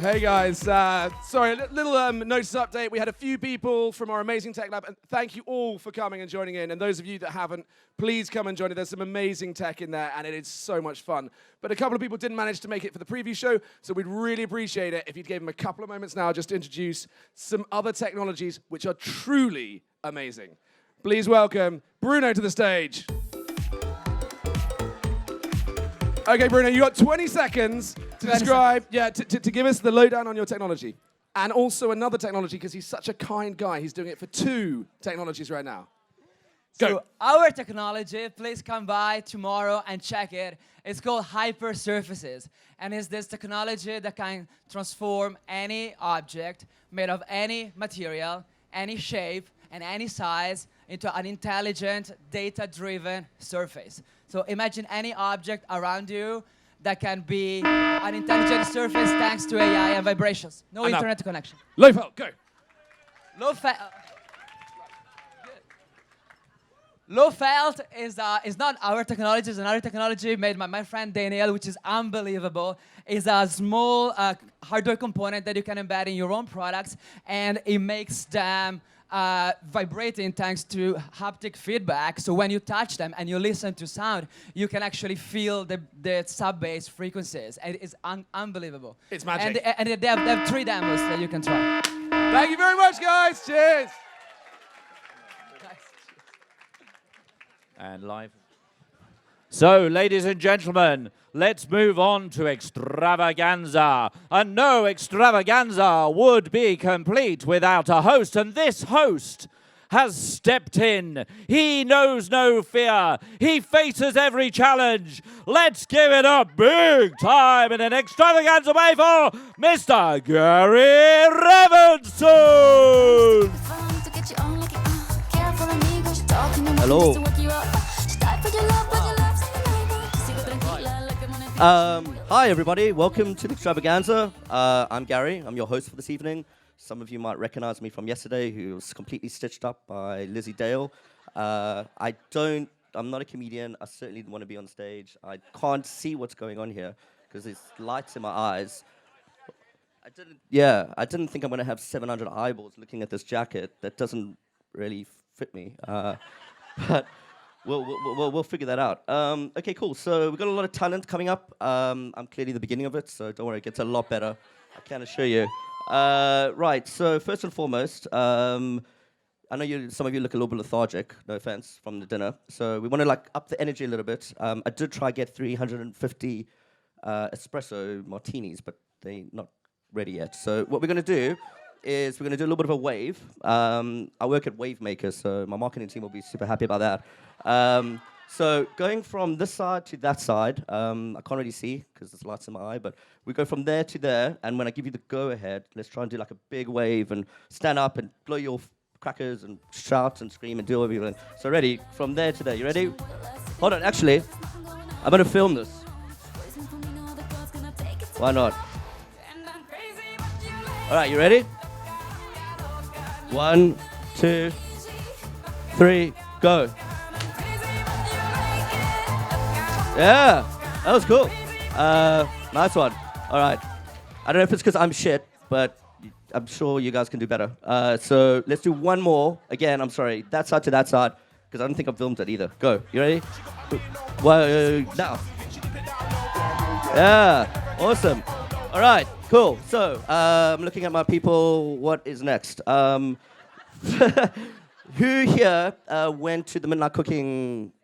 Hey guys, sorry, little notice update. We had a few people from our amazing tech lab, and thank you all for coming and joining in. And those of you that haven't, please come and join it. There's some amazing tech in there, and it is so much fun. But a couple of people didn't manage to make it for the preview show, so we'd really appreciate it if you'd give them a couple of moments now just to introduce some other technologies which are truly amazing. Please welcome Bruno to the stage. Okay, Bruno, you got 20 seconds to describe, to give us the lowdown on your technology. And also another technology, because he's such a kind guy. He's doing it for 2 technologies right now. Go. So our technology, please come by tomorrow and check it. It's called hyper surfaces. And it's this technology that can transform any object made of any material, any shape, and any size into an intelligent, data-driven surface. So imagine any object around you that can be an intelligent surface thanks to AI and vibrations. No internet connection. Low felt, go. Low felt is not our technology, it's another technology made by my friend Daniel, which is unbelievable. It's a small hardware component that you can embed in your own products, and it makes them vibrating thanks to haptic feedback. So when you touch them and you listen to sound, you can actually feel the sub-bass frequencies. And it's unbelievable. It's magic. And they have 3 demos that you can try. Thank you very much, guys. Cheers. And live. So, ladies and gentlemen, let's move on to Extravaganza. And no Extravaganza would be complete without a host. And this host has stepped in. He knows no fear. He faces every challenge. Let's give it a big time in an Extravaganza way for Mr. Gary Revenson. Hello. Hi everybody, welcome to the Extravaganza. I'm Gary, I'm your host for this evening. Some of you might recognize me from yesterday, who was completely stitched up by Lizzie Dale. I'm not a comedian, I certainly want to be on stage. I can't see what's going on here, because there's lights in my eyes. I didn't think I'm going to have 700 eyeballs looking at this jacket. That doesn't really fit me. But we'll figure that out. Okay, cool. So we've got a lot of talent coming up. I'm clearly the beginning of it, so don't worry, it gets a lot better. I can assure you. Right, so first and foremost, I know some of you look a little bit lethargic, no offense, from the dinner. So we want to up the energy a little bit. I did try get 350 espresso martinis, but they're not ready yet. So what we're going to do is we're going to do a little bit of a wave. I work at Wave Makers, so my marketing team will be super happy about that. So going from this side to that side, I can't really see because there's lights in my eye, but we go from there to there, and when I give you the go-ahead, let's try and do a big wave and stand up and blow your crackers and shout and scream and do whatever you want. So ready? From there to there. You ready? Hold on, actually, I'm going to film this. Why not? All right, you ready? 1, 2, 3, go. Yeah, that was cool. Nice one. All right. I don't know if it's because I'm shit, but I'm sure you guys can do better. So let's do one more. Again, I'm sorry, that side to that side, because I don't think I've filmed it either. Go. You ready? Well, now. Yeah, awesome. All right, cool. So I'm looking at my people. What is next? Who here went to the midnight cooking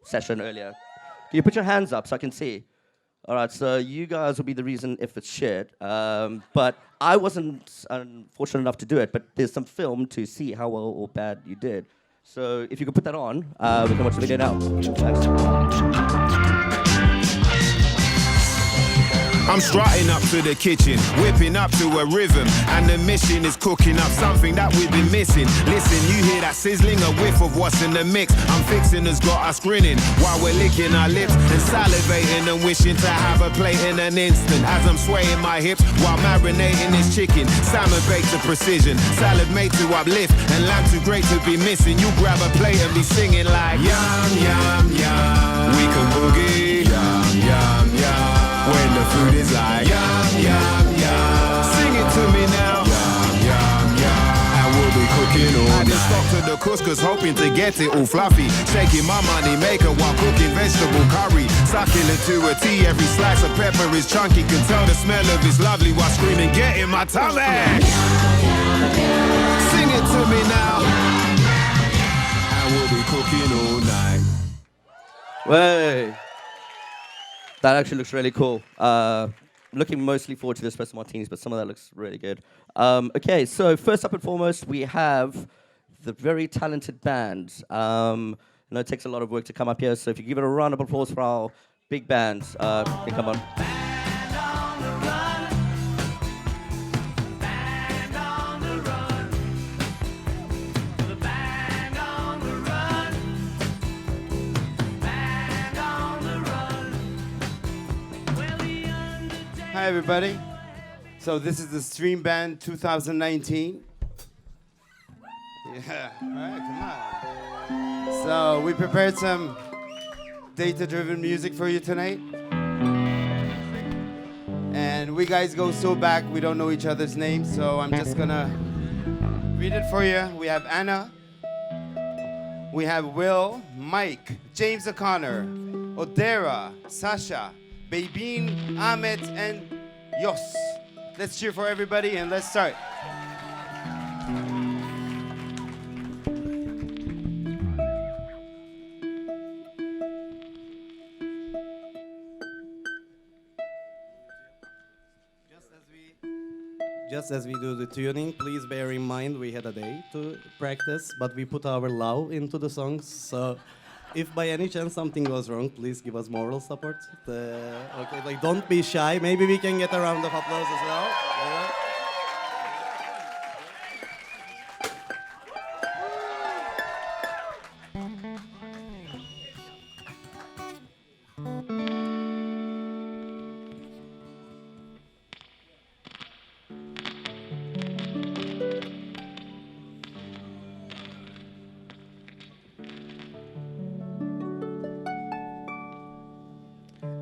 session earlier? Can you put your hands up so I can see? All right, so you guys will be the reason if it's shit. But I wasn't fortunate enough to do it, but there's some film to see how well or bad you did. So if you could put that on, we can watch the video now. Thanks. I'm strutting up to the kitchen, whipping up to a rhythm, and the mission is cooking up something that we've been missing. Listen, you hear that sizzling, a whiff of what's in the mix. I'm fixing has got us grinning while we're licking our lips and salivating and wishing to have a plate in an instant. As I'm swaying my hips while marinating this chicken, salmon baked to precision, salad made to uplift, and lamb too great to be missing. You grab a plate and be singing like yum yum yum. We can boogie yum yum yum. When the food is like yum, yum, yum. couscous, hoping to get it all fluffy. Shaking my money maker while cooking vegetable curry. Succulent to a tea, every slice of pepper is chunky. Can tell the smell of it's lovely while screaming, get in my tummy. Sing it to me now. And we'll be cooking all night. Way. That actually looks really cool. Looking mostly forward to the espresso martinis, but some of that looks really good. Okay, so first up and foremost, we have the very talented band. It takes a lot of work to come up here, so if you give it a round of applause for our big band, can come on. Hi everybody. So this is the Stream Band 2019. Yeah, all right, come on. So we prepared some data-driven music for you tonight. And we guys go so back, we don't know each other's names, so I'm just gonna read it for you. We have Anna. We have Will, Mike, James O'Connor, Odera, Sasha, Babine, Ahmet, and Yos. Let's cheer for everybody and let's start. Just as we do the tuning, please bear in mind we had a day to practice, but we put our love into the songs. So if by any chance something goes wrong, please give us moral support. Okay, like don't be shy. Maybe we can get a round of applause as well. Yeah.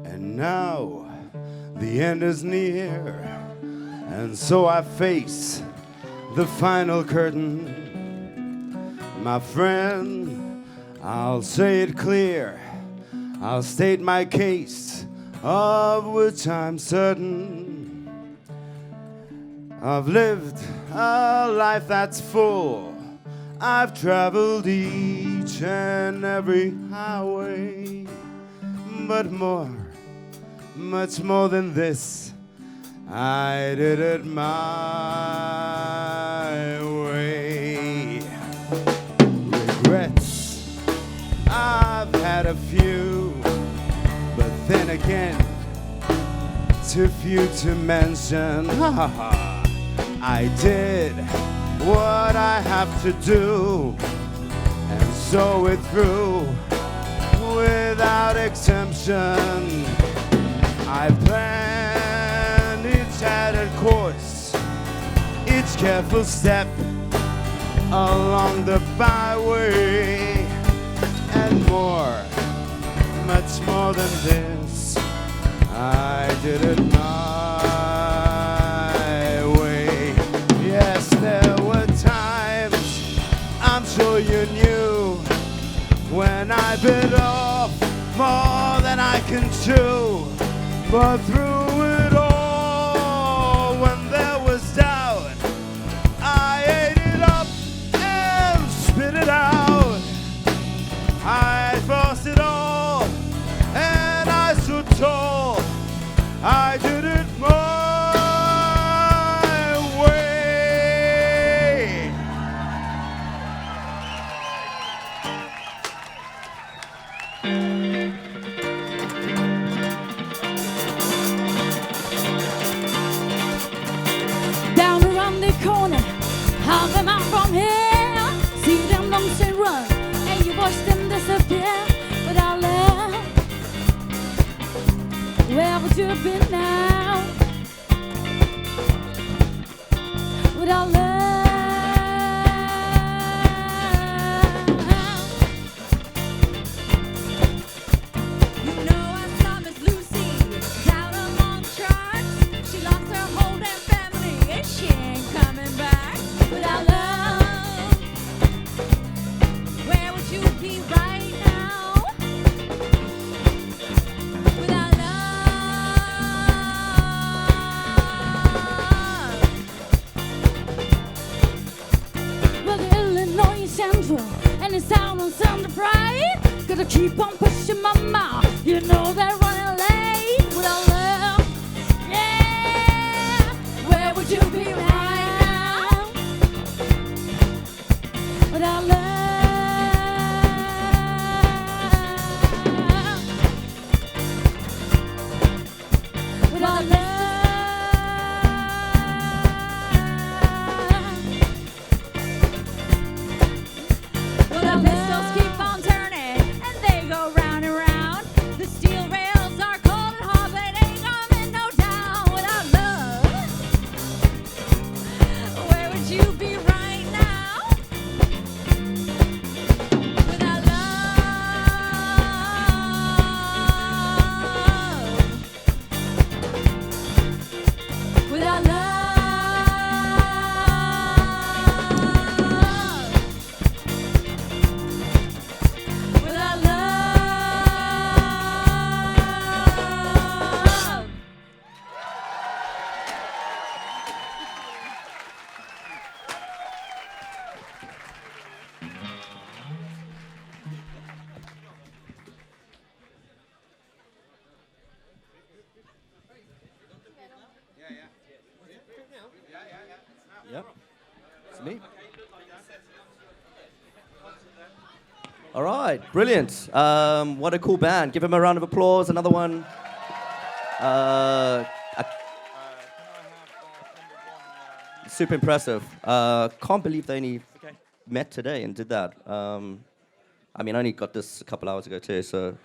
And now the end is near, and so I face the final curtain. My friend, I'll say it clear, I'll state my case, of which I'm certain. I've lived a life that's full, I've traveled each and every highway, but more, much more than this, I did it my way. Regrets, I've had a few, but then again, too few to mention. I did what I have to do, and saw it through without exemption. I planned each added course, each careful step along the byway, and more, much more than this, I did it my way. Yes, there were times, I'm sure you knew, when I bit off more than I can chew. But through it all, when there was doubt, I ate it up and spit it out. I forced it all, and I stood tall. I did it my way. Down around the corner, half a mile from here, see them lungs and run, and you watch them disappear. But our love, where would you have been now? With our love, you know I saw Miss Lucy down among the tracks. She lost her whole damn family and she ain't coming back. With our love, confidence and the pride. Gotta keep on pushing my mouth. You know they're running late without love. Yeah, where would you be right now without love? Without love. Well, the pistols keep on turning and they go round and round. The steel rails are cold and hard, but it ain't coming no down. Without love, where would you be right now? Without love. Without love. Without love. Yep. It's me. All right, brilliant. What a cool band. Give them a round of applause. Another one. Super impressive. Can't believe they only met today and did that. I mean, I only got this a couple hours ago too, so.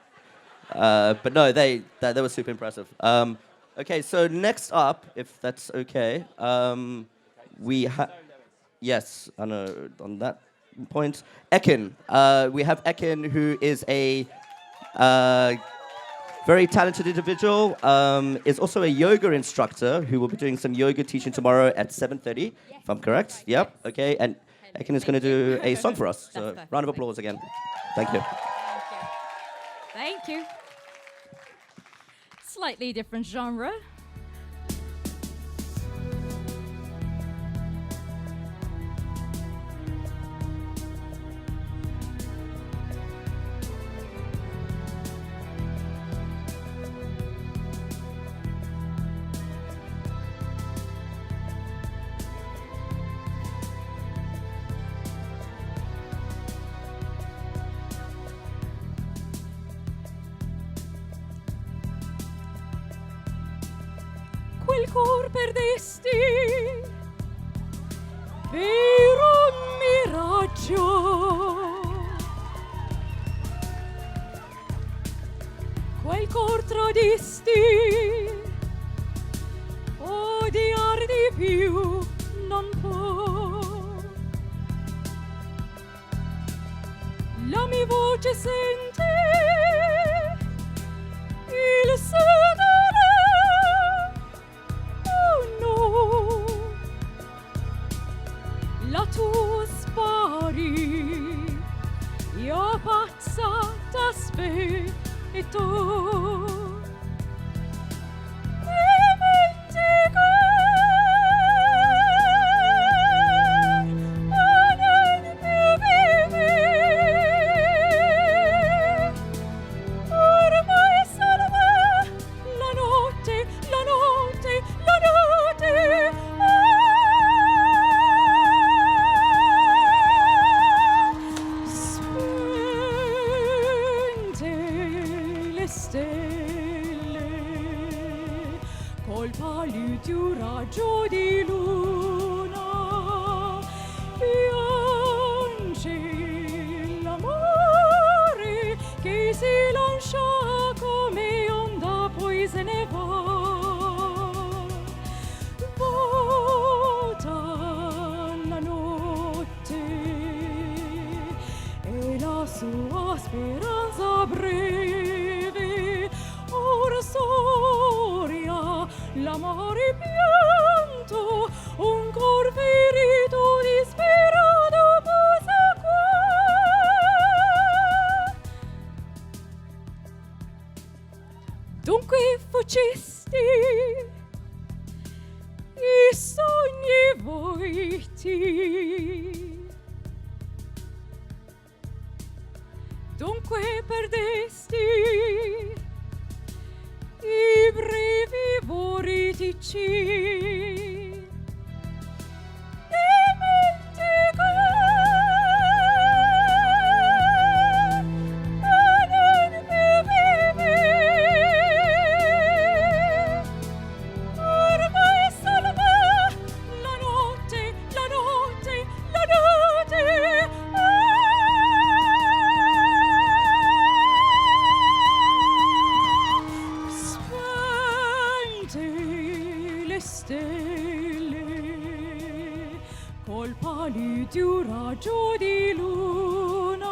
But no, they were super impressive. Okay, so next up, if that's okay, we have. Yes, I know on that point. Ekin. We have Ekin, who is a very talented individual, is also a yoga instructor who will be doing some yoga teaching tomorrow at 7:30, if I'm correct. Yep, okay. And Ekin is going to do a song for us. So round of applause again. Thank you. Thank you. Slightly different genre. Quel cor perdesti per un miraggio. Quel cor tradisti, odiar di più non può. La mia voce sente il sudore. La tua spari, io pazza t'aspetto. Dimentico, non più vivi. Ormai solo la notte, la notte, la notte. Col pallido raggio di luna piange l'amore che si lancia come onda poi se ne va. Vota la notte e la sua speranza breve ora storia l'amore pianto un cor ferito disperato posa qua. Dunque facesti i sogni volti dovunque perdesti i brevi voritici. Dimentica non più vivi. Ormai salva la notte, la notte, la notte. Spente le stelle col palido raggio di luna,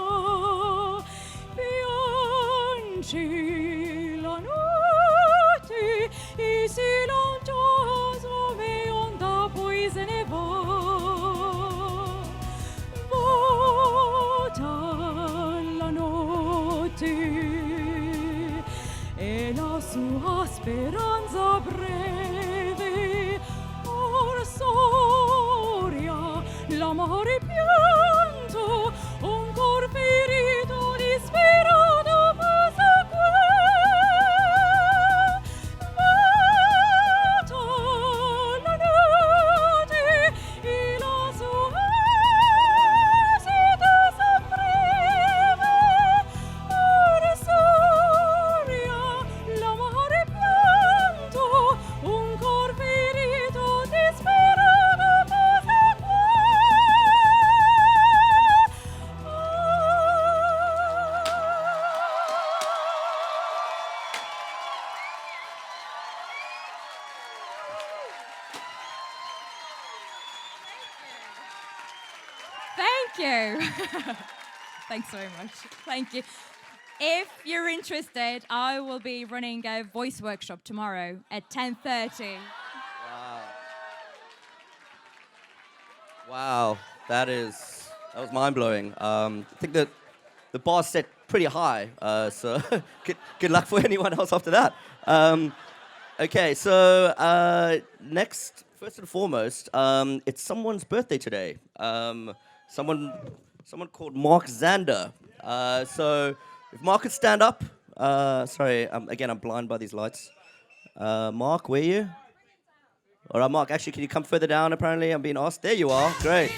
piange la notte e silenzioso e onda poi se ne va. Vota la notte e la sua speranza breve or soria l'amore pianto un cor ferito disperato passa qua. Vota la notte e la sua speranza breve or soria l'amore pianto un cor ferito disperato passa qua. Thank you. Thanks very much. Thank you. If you're interested, I will be running a voice workshop tomorrow at 10:30. Wow, that was mind-blowing. I think that the bar's set pretty high, so good luck for anyone else after that. Okay, so next, first and foremost, it's someone's birthday today. Someone called Mark Zander. So if Mark could stand up. Sorry, again, I'm blind by these lights. Mark, where are you? All right, Mark, actually, can you come further down, apparently? I'm being asked. There you are. Great.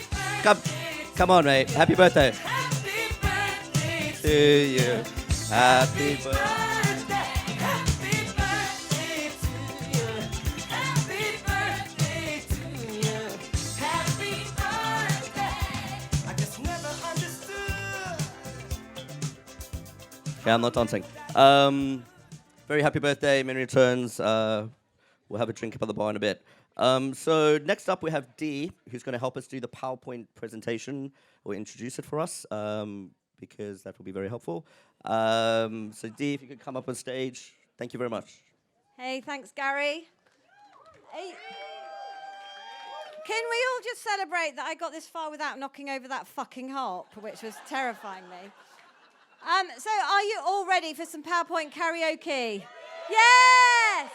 Come on, mate. Happy birthday. Happy birthday to you. Happy birthday. Happy birthday to you. Happy birthday to you. Happy birthday. I just never understood. Okay, I'm not dancing. Very happy birthday. Many returns. We'll have a drink up at the bar in a bit. So next up we have Dee, who's going to help us do the PowerPoint presentation or introduce it for us, because that will be very helpful. So Dee, if you could come up on stage. Thank you very much. Hey, thanks, Gary. Hey. Can we all just celebrate that I got this far without knocking over that fucking harp, which was terrifying me? So are you all ready for some PowerPoint karaoke? Yes!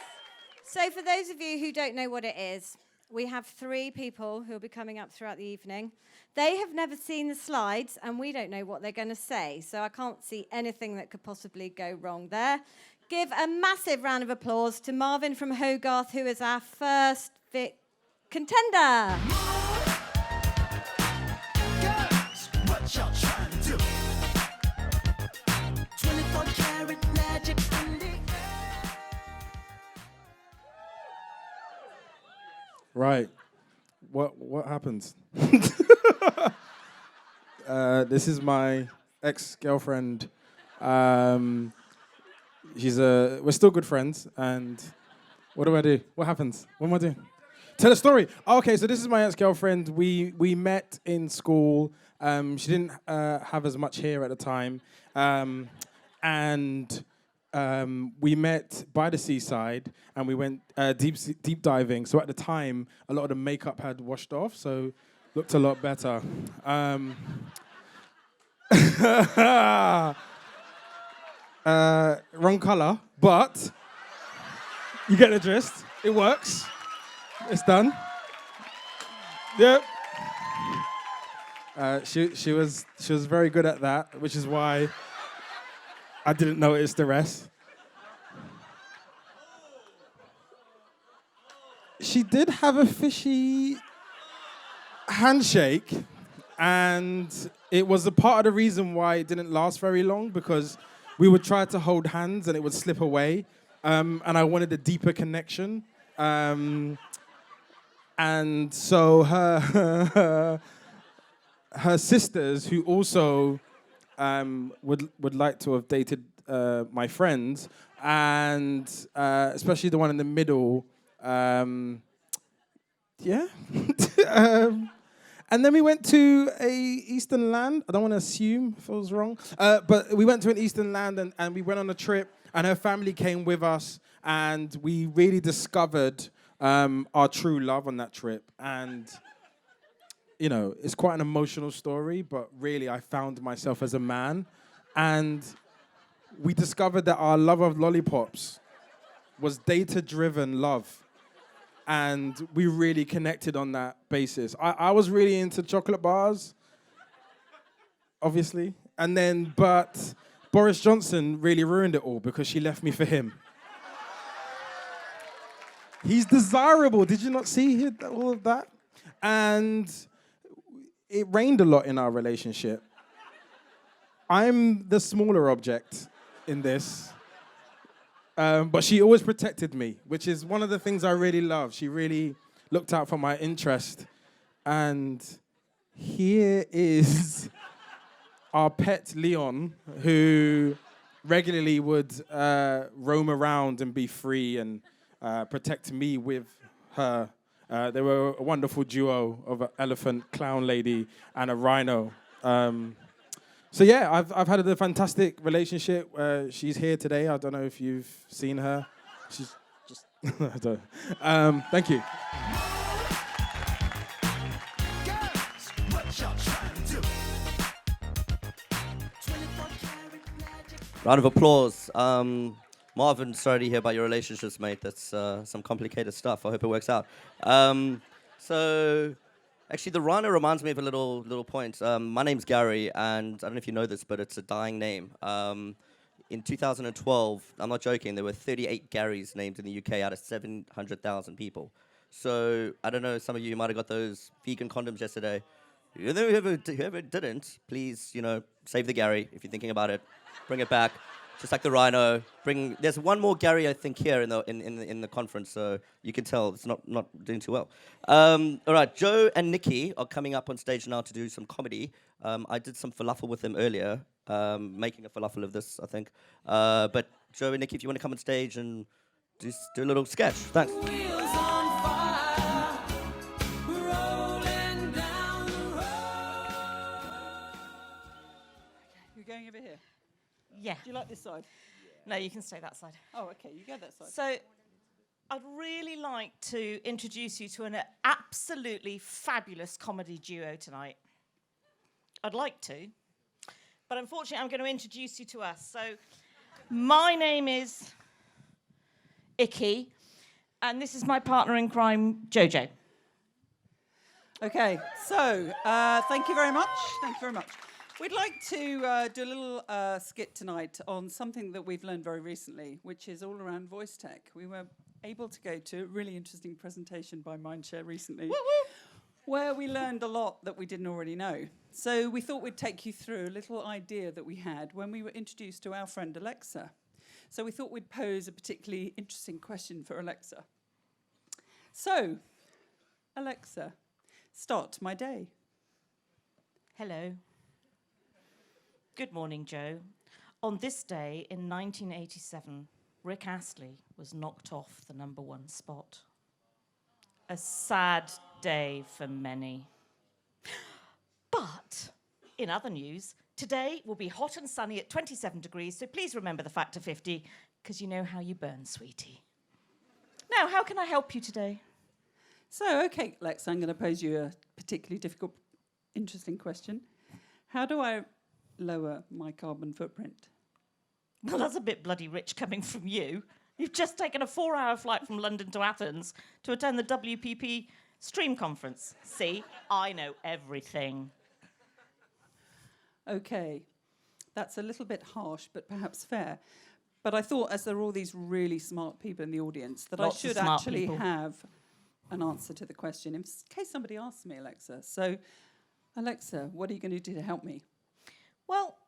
So for those of you who don't know what it is, we have 3 people who will be coming up throughout the evening. They have never seen the slides, and we don't know what they're going to say, so I can't see anything that could possibly go wrong there. Give a massive round of applause to Marvin from Hogarth, who is our first contender. What y'all trying to do? 24 karat magic in the air. Right. What happens? This is my ex-girlfriend. We're still good friends, and what do I do? What happens? What am I doing? Tell a story. Okay, so this is my ex-girlfriend. We met in school. She didn't have as much hair at the time, and we met by the seaside, and we went deep diving. So at the time, a lot of the makeup had washed off, so looked a lot better. Wrong color, but you get the gist. It works. It's done. Yep. She was very good at that, which is why I didn't notice the rest. She did have a fishy handshake, and it was a part of the reason why it didn't last very long, because we would try to hold hands and it would slip away, and I wanted a deeper connection. And so her sisters, who also would like to have dated my friends, and especially the one in the middle, yeah. And then we went to a Eastern land. I don't want to assume if I was wrong, but we went to an Eastern land, and we went on a trip, and her family came with us, and we really discovered our true love on that trip. And, you know, it's quite an emotional story, but really I found myself as a man. And we discovered that our love of lollipops was data-driven love. And we really connected on that basis. I was really into chocolate bars, obviously. But Boris Johnson really ruined it all because she left me for him. He's desirable. Did you not see all of that? And it rained a lot in our relationship. I'm the smaller object in this. But she always protected me, which is one of the things I really love. She really looked out for my interest. And here is our pet Leon, who regularly would roam around and be free and protect me with her. They were a wonderful duo of an elephant clown lady and a rhino. So yeah, I've had a fantastic relationship. She's here today. I don't know if you've seen her. She's just... I don't. Thank you. Girls, what y'all trying to do? 24-karat magic. Round of applause. Marvin, sorry to hear about your relationships, mate. That's some complicated stuff. I hope it works out. So, actually, the rhino reminds me of a little point. My name's Gary, and I don't know if you know this, but it's a dying name. In 2012, I'm not joking, there were 38 Garys named in the UK out of 700,000 people. So, I don't know, some of you might have got those vegan condoms yesterday. Whoever didn't, please, save the Gary if you're thinking about it. Bring it back. Just like the rhino. There's one more Gary, I think, here in the conference, so you can tell it's not doing too well. All right, Joe and Nikki are coming up on stage now to do some comedy. I did some falafel with them earlier, making a falafel of this, I think. But Joe and Nikki, if you want to come on stage and just do a little sketch, thanks. Wheels on fire, rolling down the road. You're going over here? Yeah. Do you like this side? No, you can stay that side. Oh, okay, you go that side. So, I'd really like to introduce you to an absolutely fabulous comedy duo tonight. I'd like to, but unfortunately, I'm going to introduce you to us. So, my name is Icky, and this is my partner in crime, Jojo. Okay, so thank you very much. Thank you very much. We'd like to do a little skit tonight on something that we've learned very recently, which is all around voice tech. We were able to go to a really interesting presentation by Mindshare recently, where we learned a lot that we didn't already know. So we thought we'd take you through a little idea that we had when we were introduced to our friend Alexa. So we thought we'd pose a particularly interesting question for Alexa. So, Alexa, start my day. Hello. Good morning, Joe. On this day in 1987, Rick Astley was knocked off the #1 spot. A sad day for many. But, in other news, today will be hot and sunny at 27 degrees, so please remember the factor 50, because you know how you burn, sweetie. Now, how can I help you today? So, okay, Lex, I'm going to pose you a particularly difficult, interesting question. How do I lower my carbon footprint? Well, that's a bit bloody rich coming from you. You've just taken a 4-hour flight from London to Athens to attend the WPP Stream Conference. See, I know everything. Okay, That's a little bit harsh, but perhaps fair. But I thought, as there are all these really smart people in the audience, that Lots I of should smart actually people. have an answer to the question in case somebody asks me, Alexa. So, Alexa, what are you going to do to help me? Well,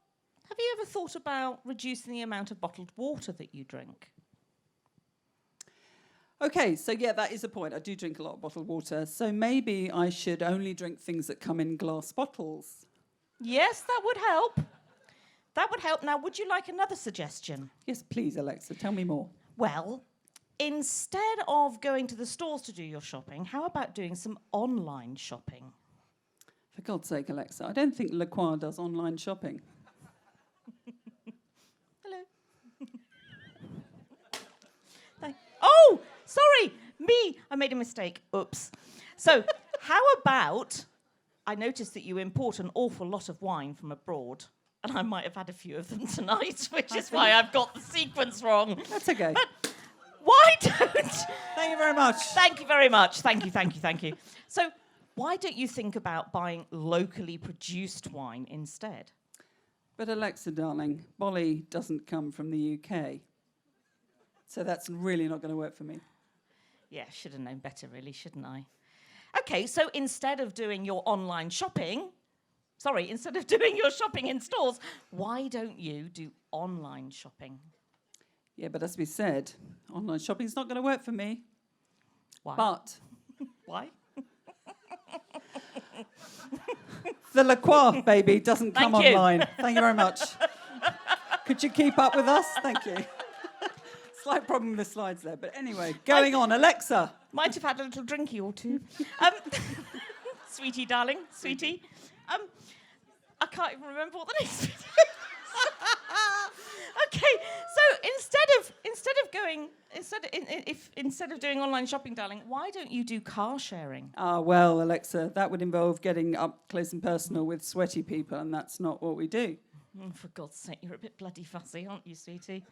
have you ever thought about reducing the amount of bottled water that you drink? Okay, so yeah, that is a point. I do drink a lot of bottled water. So maybe I should only drink things that come in glass bottles. Yes, that would help. That would help. Now, would you like another suggestion? Yes, please, Alexa, tell me more. Well, instead of going to the stores to do your shopping, how about doing some online shopping? For God's sake, Alexa, I don't think Le Croix does online shopping. Hello. Oh, sorry, me. I made a mistake. Oops. So, how about I noticed that you import an awful lot of wine from abroad, and I might have had a few of them tonight, which is why I've got the sequence wrong. That's okay. But why don't... Thank you very much. Thank you very much. Thank you, thank you, thank you. So, why don't you think about buying locally produced wine instead? But Alexa, darling, Bolly doesn't come from the UK. So that's really not going to work for me. Yeah, should have known better, really, shouldn't I? Okay, so instead of doing your online shopping, instead of doing your shopping in stores, why don't you do online shopping? Yeah, but as we said, online shopping's not going to work for me. Why? But Why? the La Croix, baby, doesn't come Thank you. online. Thank you very much. Could you keep up with us? Thank you. Slight problem with the slides there. But anyway, going on. Alexa. Might have had a little drinky or two. Sweetie, darling, sweetie. I can't even remember what the next bit is. Okay, so instead of doing online shopping, darling, why don't you do car sharing? Well, Alexa, that would involve getting up close and personal with sweaty people, and that's not what we do. For God's sake, you're a bit bloody fussy, aren't you, sweetie?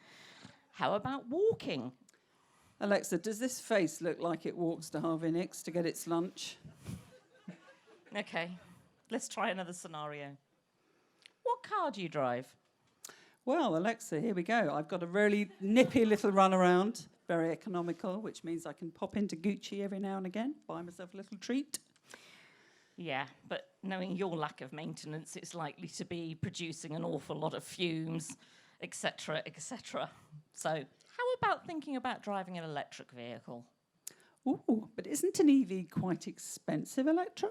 How about walking? Alexa, does this face look like it walks to Harvey Nicks to get its lunch? Okay, let's try another scenario. What car do you drive? Well, Alexa, here we go. I've got a really nippy little runaround, very economical, which means I can pop into Gucci every now and again, buy myself a little treat. Yeah, but knowing your lack of maintenance, it's likely to be producing an awful lot of fumes, etc., etc. So, how about thinking about driving an electric vehicle? Ooh, but isn't an EV quite expensive, Electra?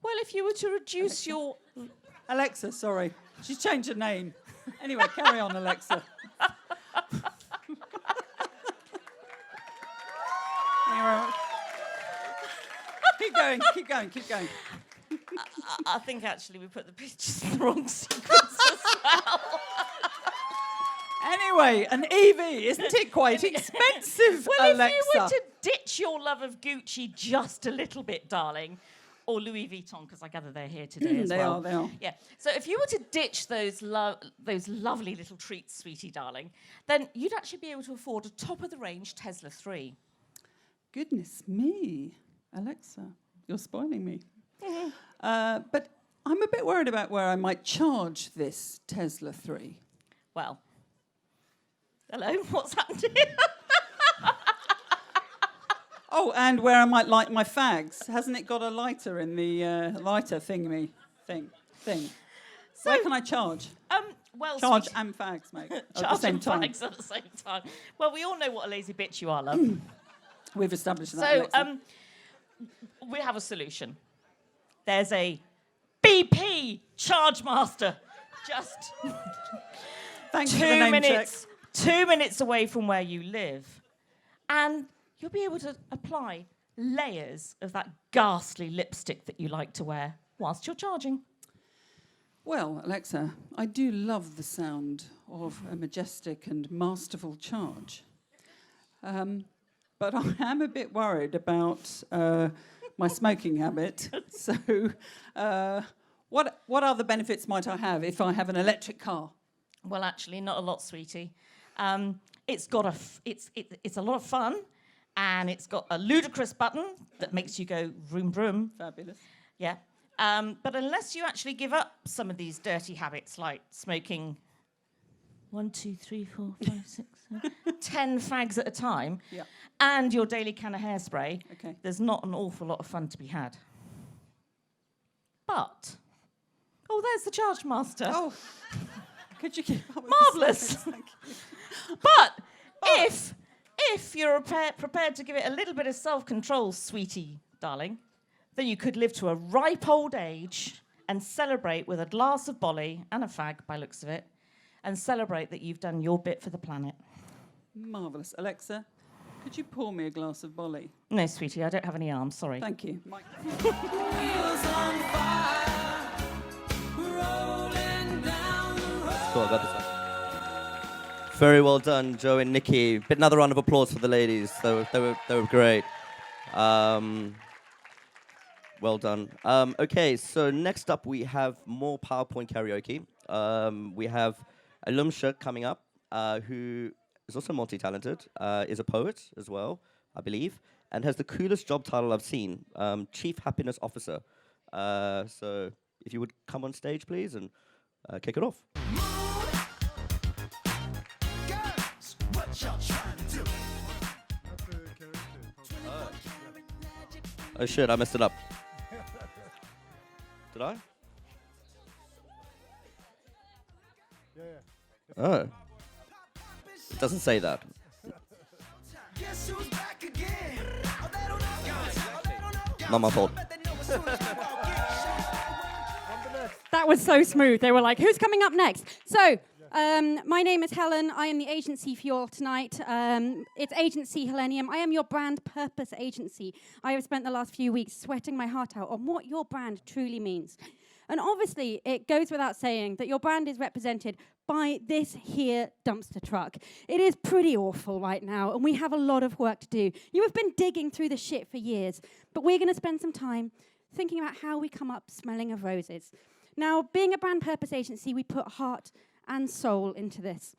Well, if you were to reduce your... Alexa, sorry. She's changed her name. Anyway, carry on, Alexa. Keep going, keep going, keep going. I think actually we put the pictures in the wrong sequence as well. Anyway, an EV, isn't it quite expensive, Well, Alexa? if you were to ditch your love of Gucci just a little bit, darling, or Louis Vuitton, because I gather they're here today as well. They are. Yeah. So if you were to ditch those lovely little treats, sweetie darling, then you'd actually be able to afford a top-of-the-range Tesla 3. Goodness me, Alexa, you're spoiling me. But I'm a bit worried about where I might charge this Tesla 3. Well, hello, what's happened here? Oh, and where I might light my fags. Hasn't it got a lighter in the lighter thingy thing? So where can I charge? Well, Charge sweetie, and fags, mate, at the charge same and time. fags at the same time. Well, we all know what a lazy bitch you are, love. We've established that, So, Alexa. we have a solution. There's a BP Charge Master. Just Thanks for the name check. 2 minutes away from where you live. And you'll be able to apply layers of that ghastly lipstick that you like to wear whilst you're charging. Well, Alexa, I do love the sound of a majestic and masterful charge. But I am a bit worried about my smoking habit. So what other benefits might I have if I have an electric car? Well, actually, not a lot, sweetie. It's a lot of fun, and it's got a ludicrous button that makes you go vroom vroom. Fabulous. Yeah. But unless you actually give up some of these dirty habits like smoking 1, 2, 3, 4, 5, 6, 7, 10 fags at a time, Yeah. and your daily can of hairspray, Okay. there's not an awful lot of fun to be had. But, oh, there's the charge master. Oh, could you keep up with Marvellous. the slides? Thank you. But if you're prepared to give it a little bit of self-control, sweetie, darling, then you could live to a ripe old age and celebrate with a glass of bolly and a fag, by looks of it, and celebrate that you've done your bit for the planet. Marvellous. Alexa, could you pour me a glass of bolly? No, sweetie, I don't have any arms, sorry. Thank you. Mike. Cool, I got this one. Very well done, Joe and Nikki. Bit another round of applause for the ladies. They were great. Well done. Okay, so next up we have more PowerPoint karaoke. We have Alumsha coming up, who is also multi-talented, is a poet as well, I believe, and has the coolest job title I've seen, Chief Happiness Officer. So if you would come on stage, please, and kick it off. Oh shit, I messed it up. Did I? Oh. It doesn't say that. Not my fault. That was so smooth. They were like, who's coming up next? So, my name is Helen. I am the agency for you all tonight. It's Agency Helenium. I am your brand purpose agency. I have spent the last few weeks sweating my heart out on what your brand truly means. And obviously, it goes without saying that your brand is represented by this here dumpster truck. It is pretty awful right now, and we have a lot of work to do. You have been digging through the shit for years, but we're going to spend some time thinking about how we come up smelling of roses. Now, being a brand purpose agency, we put heart and soul into this.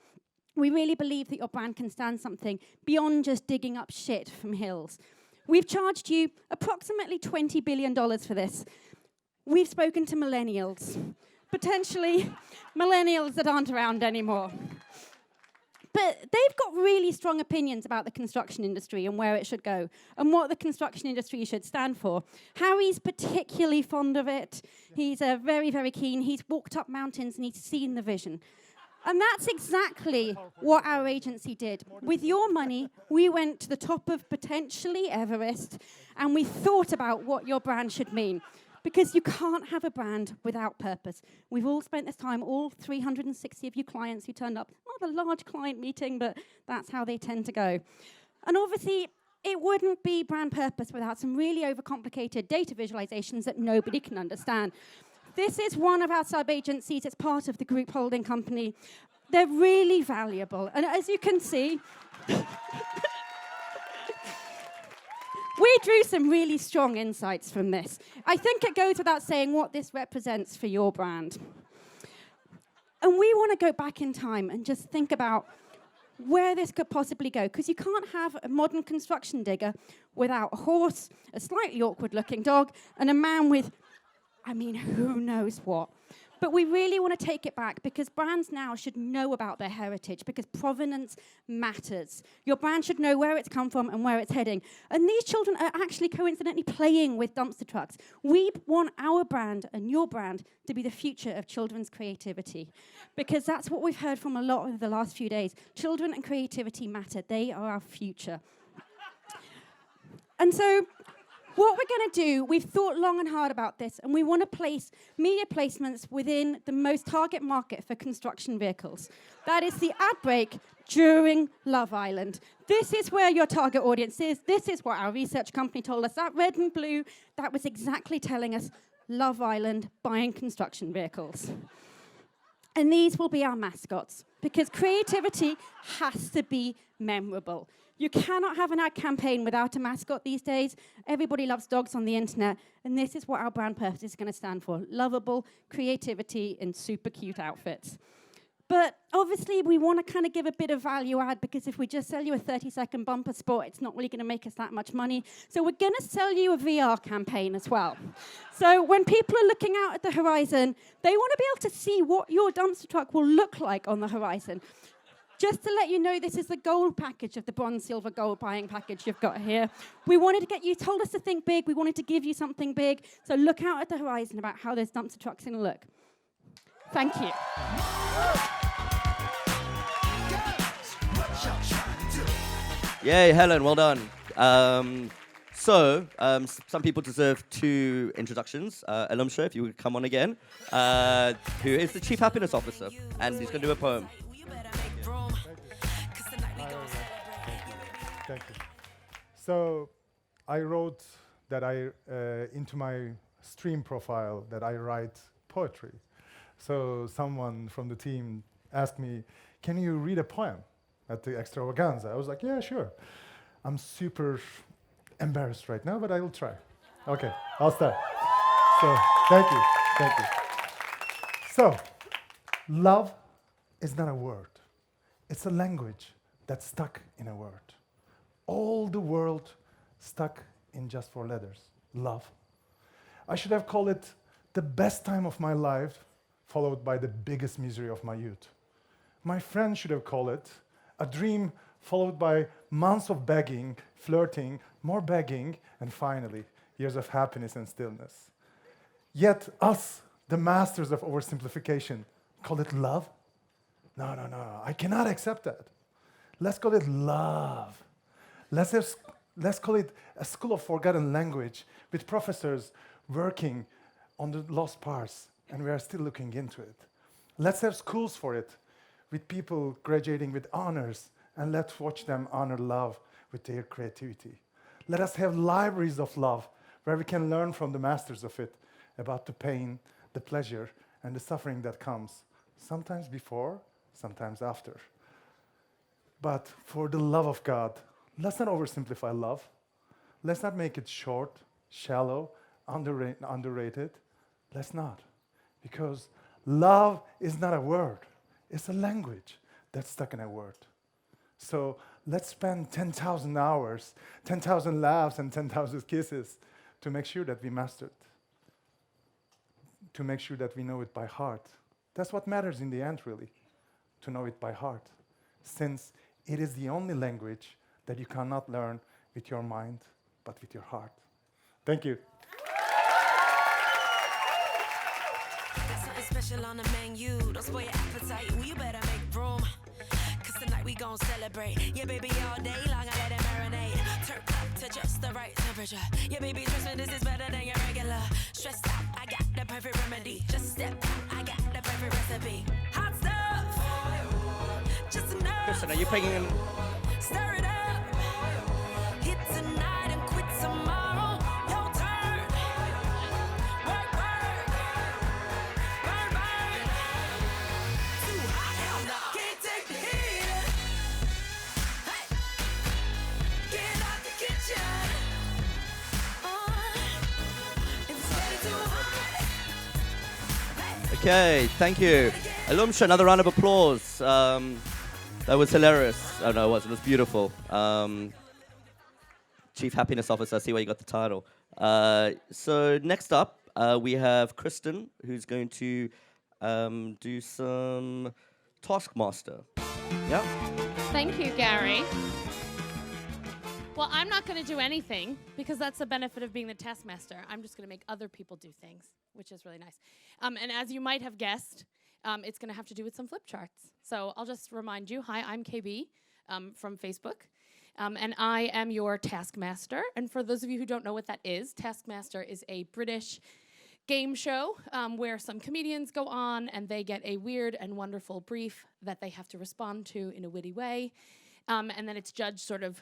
We really believe that your brand can stand something beyond just digging up shit from hills. We've charged you approximately $20 billion for this. We've spoken to millennials, potentially millennials that aren't around anymore. But they've got really strong opinions about the construction industry and where it should go and what the construction industry should stand for. Harry's particularly fond of it. He's very, very keen. He's walked up mountains and he's seen the vision. And that's exactly what our agency did. With your money, we went to the top of potentially Everest and we thought about what your brand should mean. Because you can't have a brand without purpose. We've all spent this time, all 360 of you clients who turned up. Not a large client meeting, but that's how they tend to go. And obviously, it wouldn't be brand purpose without some really overcomplicated data visualizations that nobody can understand. This is one of our sub-agencies. It's part of the group holding company. They're really valuable. And as you can see, we drew some really strong insights from this. I think it goes without saying what this represents for your brand. And we want to go back in time and just think about where this could possibly go, because you can't have a modern construction digger without a horse, a slightly awkward-looking dog, and a man with, I mean, who knows what. But we really want to take it back because brands now should know about their heritage because provenance matters. Your brand should know where it's come from and where it's heading. And these children are actually coincidentally playing with dumpster trucks. We want our brand and your brand to be the future of children's creativity because that's what we've heard from a lot over the last few days. Children and creativity matter. They are our future. And so what we're going to do, we've thought long and hard about this, and we want to place media placements within the most target market for construction vehicles. That is the ad break during Love Island. This is where your target audience is. This is what our research company told us. That red and blue, that was exactly telling us Love Island buying construction vehicles. And these will be our mascots, because creativity has to be memorable. You cannot have an ad campaign without a mascot these days. Everybody loves dogs on the internet, and this is what our brand purpose is going to stand for. Lovable creativity in super cute outfits. But obviously, we want to kind of give a bit of value add, because if we just sell you a 30-second bumper spot, it's not really going to make us that much money. So we're going to sell you a VR campaign as well. So when people are looking out at the horizon, they want to be able to see what your dumpster truck will look like on the horizon. Just to let you know, this is the gold package of the bronze, silver, gold buying package you've got here. We wanted to get you, told us to think big. We wanted to give you something big. So look out at the horizon about how those dumpster trucks are going to look. Thank you. Yay, Helen, well done. Some people deserve 2 introductions. Alumsha, if you would come on again, who is the Chief Happiness Officer, and he's going to do a poem. Thank you. So I wrote that into my stream profile that I write poetry. So someone from the team asked me, can you read a poem at the extravaganza? I was like, yeah, sure. I'm super embarrassed right now, but I will try. Okay, I'll start. So thank you. So love is not a word. It's a language that's stuck in a word. All the world stuck in just 4 letters. Love. I should have called it the best time of my life, followed by the biggest misery of my youth. My friend should have called it a dream, followed by months of begging, flirting, more begging, and finally, years of happiness and stillness. Yet us, the masters of oversimplification, call it love? No, I cannot accept that. Let's call it love. Let's call it a school of forgotten language with professors working on the lost parts, and we are still looking into it. Let's have schools for it, with people graduating with honors, and let's watch them honor love with their creativity. Let us have libraries of love, where we can learn from the masters of it about the pain, the pleasure, and the suffering that comes, sometimes before, sometimes after. But for the love of God, let's not oversimplify love. Let's not make it short, shallow, underrated. Let's not. Because love is not a word. It's a language that's stuck in a word. So let's spend 10,000 hours, 10,000 laughs, and 10,000 kisses to make sure that we master it, to make sure that we know it by heart. That's what matters in the end, really, to know it by heart, since it is the only language that you cannot learn with your mind, but with your heart. Thank you. Something special on the menu. Don't spoil your appetite. Well, you better make room. Cause tonight we gon' celebrate. Yeah, baby, all day long I let it marinate. Turn up to just the right temperature. Yeah, baby, trust me, this is better than your regular. Stressed out, I got the perfect remedy. Just step out, I got the perfect recipe. Hot stuff. Just enough. Kristen, are you playing in? Stir it up. Hit tonight and quit tomorrow. Your turn. Work, work. Burn, burn. Too hot, hell no. Can't take the heat. Hey. Get out the kitchen. If it's getting too hot. Okay, thank you. Alumsha, another round of applause. That was hilarious. Oh, no, it wasn't. It was beautiful. Chief Happiness Officer, I see why you got the title. So next up, we have Kristen, who's going to do some Taskmaster. Yeah? Thank you, Gary. Well, I'm not going to do anything because that's the benefit of being the taskmaster. I'm just going to make other people do things, which is really nice. And as you might have guessed, it's going to have to do with some flip charts. So I'll just remind you, hi, I'm KB from Facebook, and I am your taskmaster. And for those of you who don't know what that is, Taskmaster is a British game show where some comedians go on and they get a weird and wonderful brief that they have to respond to in a witty way. And then it's judged sort of,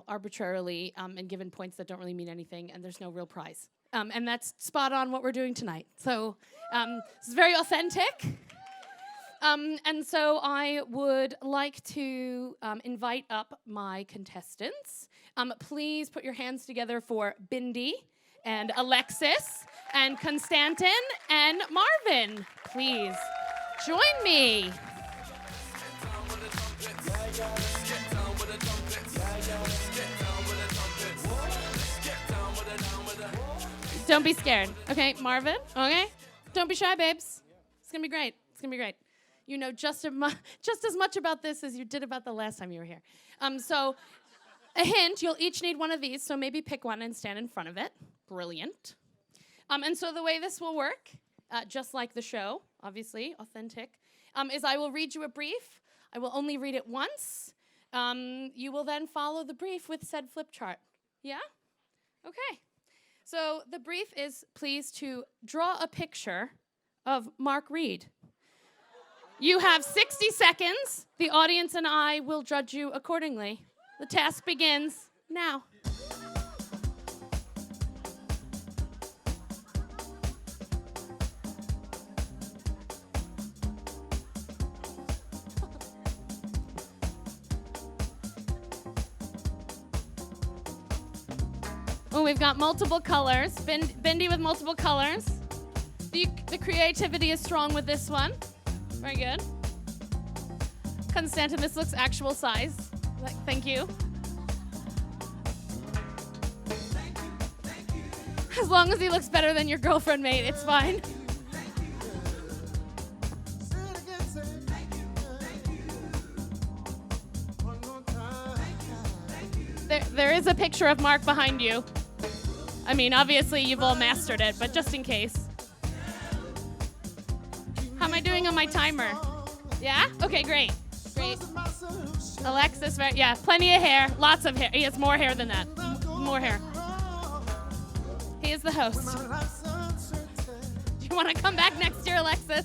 arbitrarily and given points that don't really mean anything, and there's no real prize. And that's spot on what we're doing tonight. So this is very authentic. And so I would like to invite up my contestants. Please put your hands together for Bindi and Alexis and Konstantin and Marvin, please. Join me. Don't be scared. Okay, Marvin? Okay? Don't be shy, babes. It's going to be great. It's going to be great. You know just as much about this as you did about the last time you were here. So, a hint, you'll each need one of these, so maybe pick one and stand in front of it. Brilliant. And so the way this will work, just like the show, obviously, authentic, is I will read you a brief. I will only read it once. You will then follow the brief with said flip chart. Yeah? Okay. So the brief is, please, to draw a picture of Mark Reed. You have 60 seconds. The audience and I will judge you accordingly. The task begins now. Oh, we've got multiple colors. Bindi with multiple colors. The creativity is strong with this one. Very good. Constantin, this looks actual size. Thank you. As long as he looks better than your girlfriend, mate, it's fine. There is a picture of Mark behind you. I mean, obviously you've all mastered it, but just in case. How am I doing on my timer? Yeah? Okay, great. Great. Alexis, yeah, plenty of hair. Lots of hair. He has more hair than that. More hair. He is the host. Do you want to come back next year, Alexis?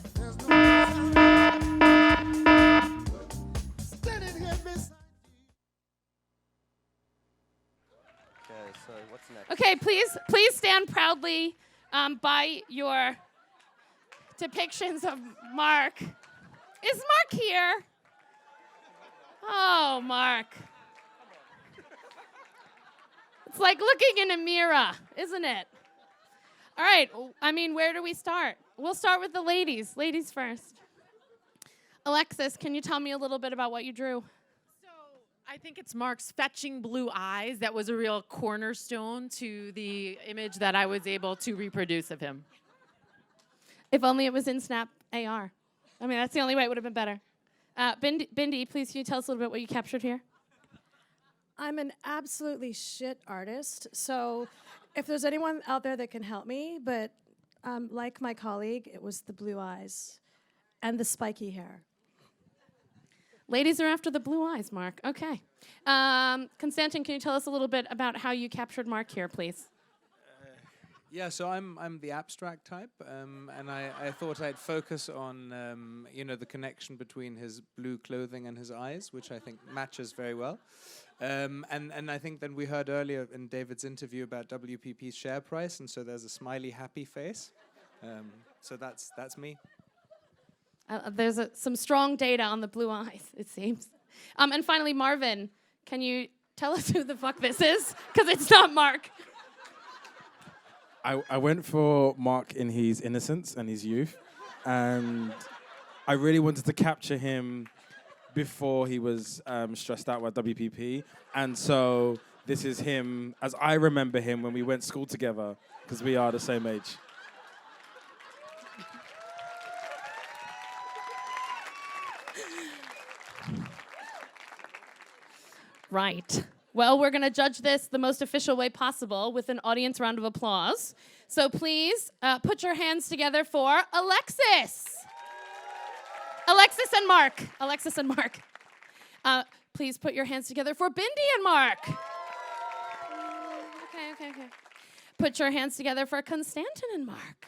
So what's next? Okay, please stand proudly by your depictions of Mark. Is Mark here? Oh, Mark. It's like looking in a mirror, isn't it? All right, I mean, where do we start? We'll start with the ladies. Ladies first. Alexis, can you tell me a little bit about what you drew? I think it's Mark's fetching blue eyes that was a real cornerstone to the image that I was able to reproduce of him. If only it was in Snap AR. I mean, that's the only way it would have been better. Bindi, please, can you tell us a little bit what you captured here? I'm an absolutely shit artist, so if there's anyone out there that can help me, but like my colleague, it was the blue eyes and the spiky hair. Ladies are after the blue eyes, Mark. Okay. Constantin, can you tell us a little bit about how you captured Mark here, please? Yeah, so I'm the abstract type, and I thought I'd focus on the connection between his blue clothing and his eyes, which I think matches very well. And I think then we heard earlier in David's interview about WPP's share price, and so there's a smiley, happy face. So that's me. There's some strong data on the blue eyes, it seems. And finally, Marvin, can you tell us who the fuck this is? Because it's not Mark. I went for Mark in his innocence and his youth, and I really wanted to capture him before he was stressed out by WPP, and so this is him as I remember him when we went to school together, because we are the same age. Right. Well, we're going to judge this the most official way possible with an audience round of applause. So please put your hands together for Alexis. Alexis and Mark. Alexis and Mark. Please put your hands together for Bindi and Mark. Okay. Put your hands together for Constantin and Mark.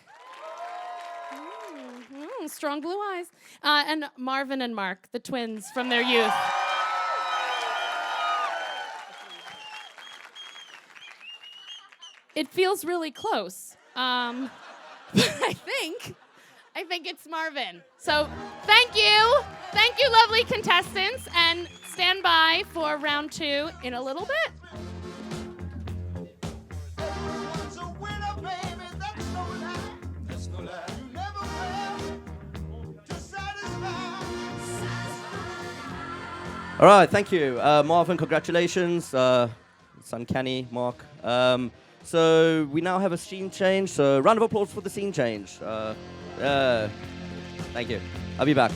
Strong blue eyes. And Marvin and Mark, the twins from their youth. It feels really close. But I think it's Marvin. So thank you. Thank you, lovely contestants. And stand by for round 2 in a little bit. All right, thank you. Marvin, congratulations. It's uncanny, Mark. So we now have a scene change. So round of applause for the scene change. Thank you. I'll be back.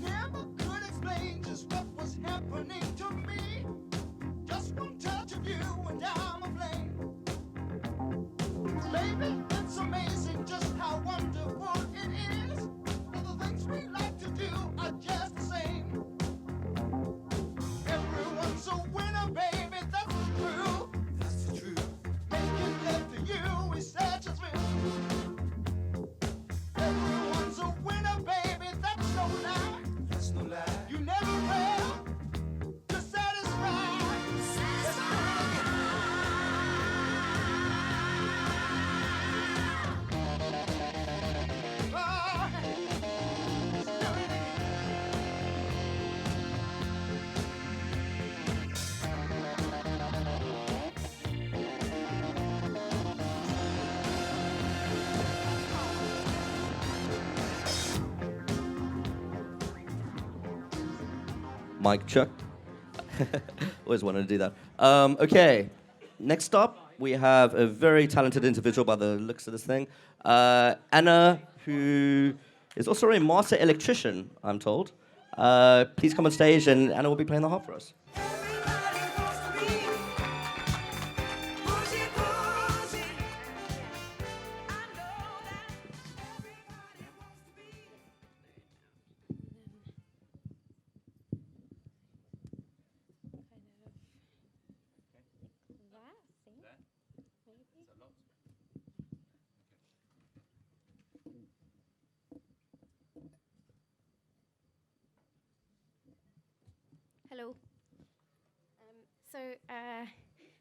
Never could explain just what was happening to me. Just one touch of you and I'm aflame. Baby, it's amazing just how wonderful it is. The things we like to do are just the same. Everyone's a winner, baby, that's the truth. That's the truth. Making love to you is such a thrill. Everyone's a winner, baby, that's no lie. That's no lie. You never fail to satisfy. Mic check. Always wanted to do that. Okay, next up, we have a very talented individual by the looks of this thing. Anna, who is also a master electrician, I'm told. Please come on stage, and Anna will be playing the harp for us. Hello.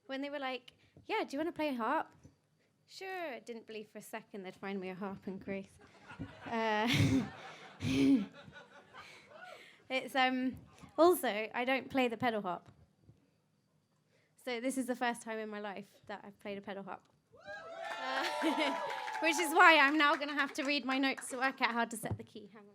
When they were like, yeah, do you want to play a harp? Sure. I didn't believe for a second they'd find me a harp and Grace. It's also, I don't play the pedal harp. So this is the first time in my life that I've played a pedal harp. Which is why I'm now going to have to read my notes to work out how to set the key. Hang on.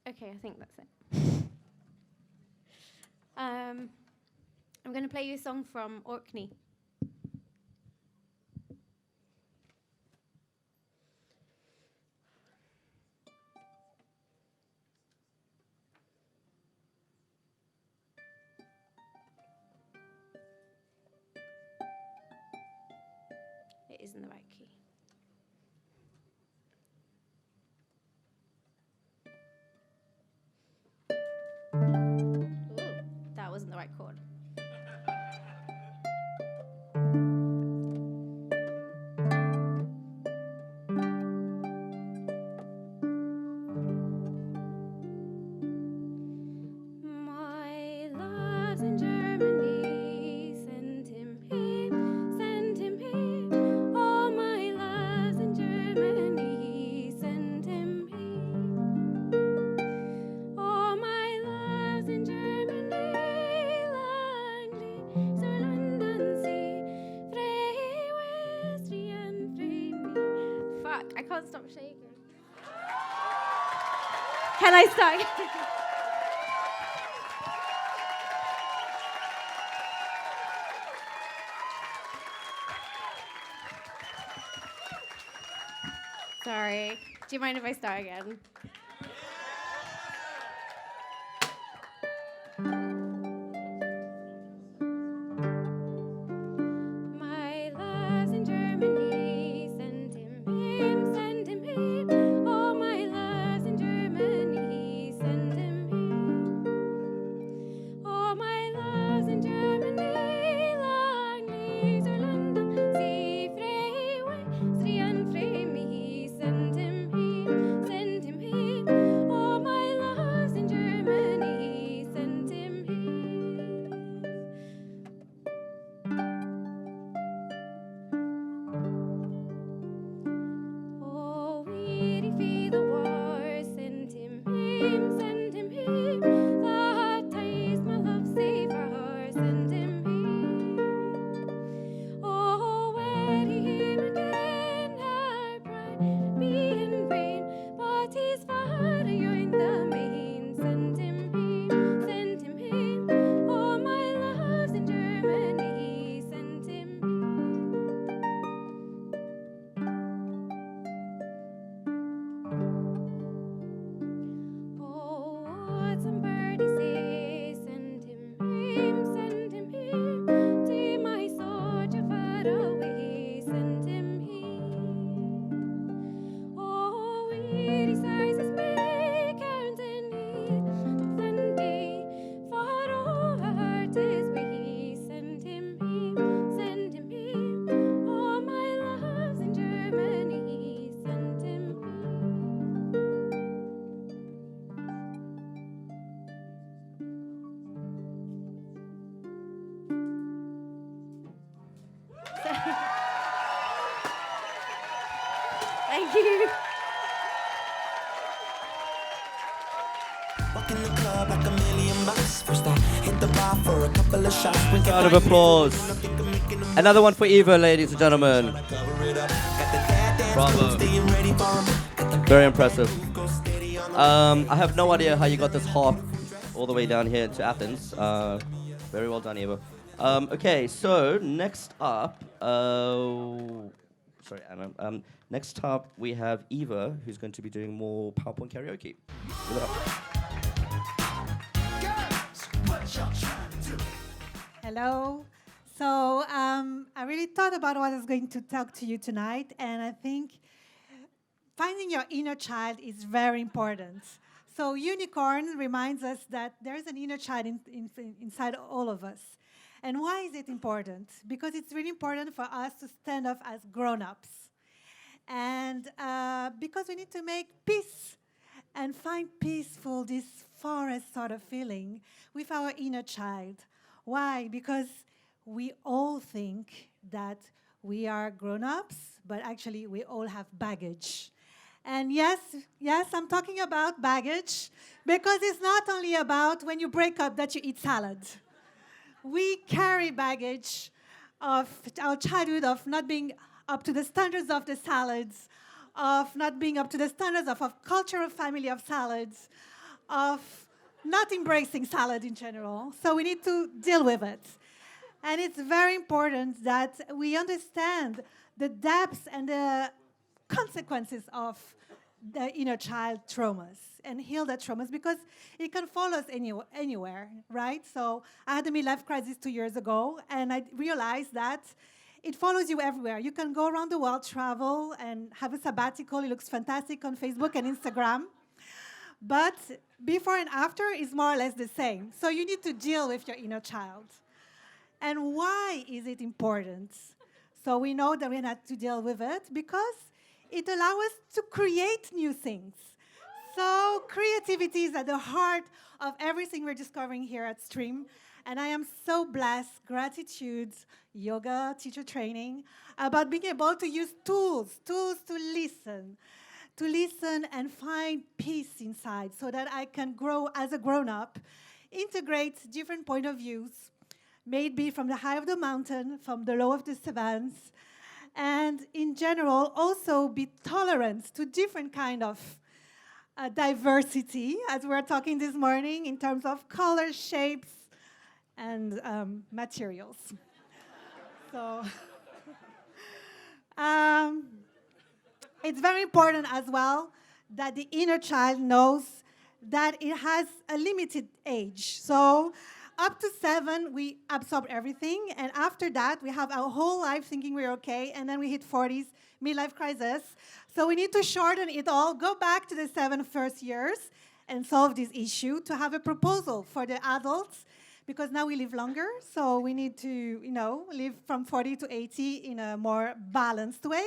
Okay, I think that's it. I'm going to play you a song from Orkney. It is in the right key. That wasn't the right chord. My love's in Germany, send him here, all my love's in Germany, send him here, all my love's in Germany, Langley, Sir London Sea, Frey Westry and Frey me. Fuck, I can't stop shaking. Can I start? Sorry. Do you mind if I start again? My love's in Germany, send him, all my love's in Germany, send him, all my love's in Germany, Langley, Sir London, Sea, Frey, Westry and Frey me, send him, all my love's in Germany, send him, Walking the club like $1,000,000. First I hit the bar for a couple of shots. Round of applause. Another one for Eva, ladies and gentlemen. Bravo. Very impressive. I have no idea how you got this hop all the way down here to Athens. Very well done, Eva. Okay, so next up, sorry, Anna. Next up, we have Eva, who's going to be doing more PowerPoint karaoke. Give it up. Hello. So I really thought about what I was going to talk to you tonight, and I think finding your inner child is very important. So Unicorn reminds us that there's an inner child inside all of us. And why is it important? Because it's really important for us to stand up as grown-ups. And because we need to make peace and find peaceful, this forest sort of feeling with our inner child. Why? Because we all think that we are grown-ups, but actually we all have baggage. And yes, I'm talking about baggage, because it's not only about when you break up that you eat salad. We carry baggage of our childhood, of not being up to the standards of the salads, of not being up to the standards of a cultural family of salads, of not embracing salad in general. So we need to deal with it. And it's very important that we understand the depths and the consequences of the inner child traumas and heal the traumas, because it can follow us anywhere, right? So I had a midlife crisis 2 years ago, and I realized that it follows you everywhere. You can go around the world, travel, and have a sabbatical. It looks fantastic on Facebook and Instagram. But before and after is more or less the same. So you need to deal with your inner child. And why is it important? So we know that we have to deal with it because it allows us to create new things. So creativity is at the heart of everything we're discovering here at Stream. And I am so blessed, gratitude, yoga, teacher training, about being able to use tools to listen and find peace inside so that I can grow as a grown-up, integrate different point of views, maybe from the high of the mountain, from the low of the savannas, and in general also be tolerant to different kind of diversity, as we're talking this morning, in terms of colors, shapes, and materials. So it's very important as well that the inner child knows that it has a limited age. So up to 7, we absorb everything, and after that, we have our whole life thinking we're okay, and then we hit 40s, midlife crisis. So we need to shorten it all, go back to the 7 first years, and solve this issue to have a proposal for the adults, because now we live longer, so we need to, live from 40 to 80 in a more balanced way,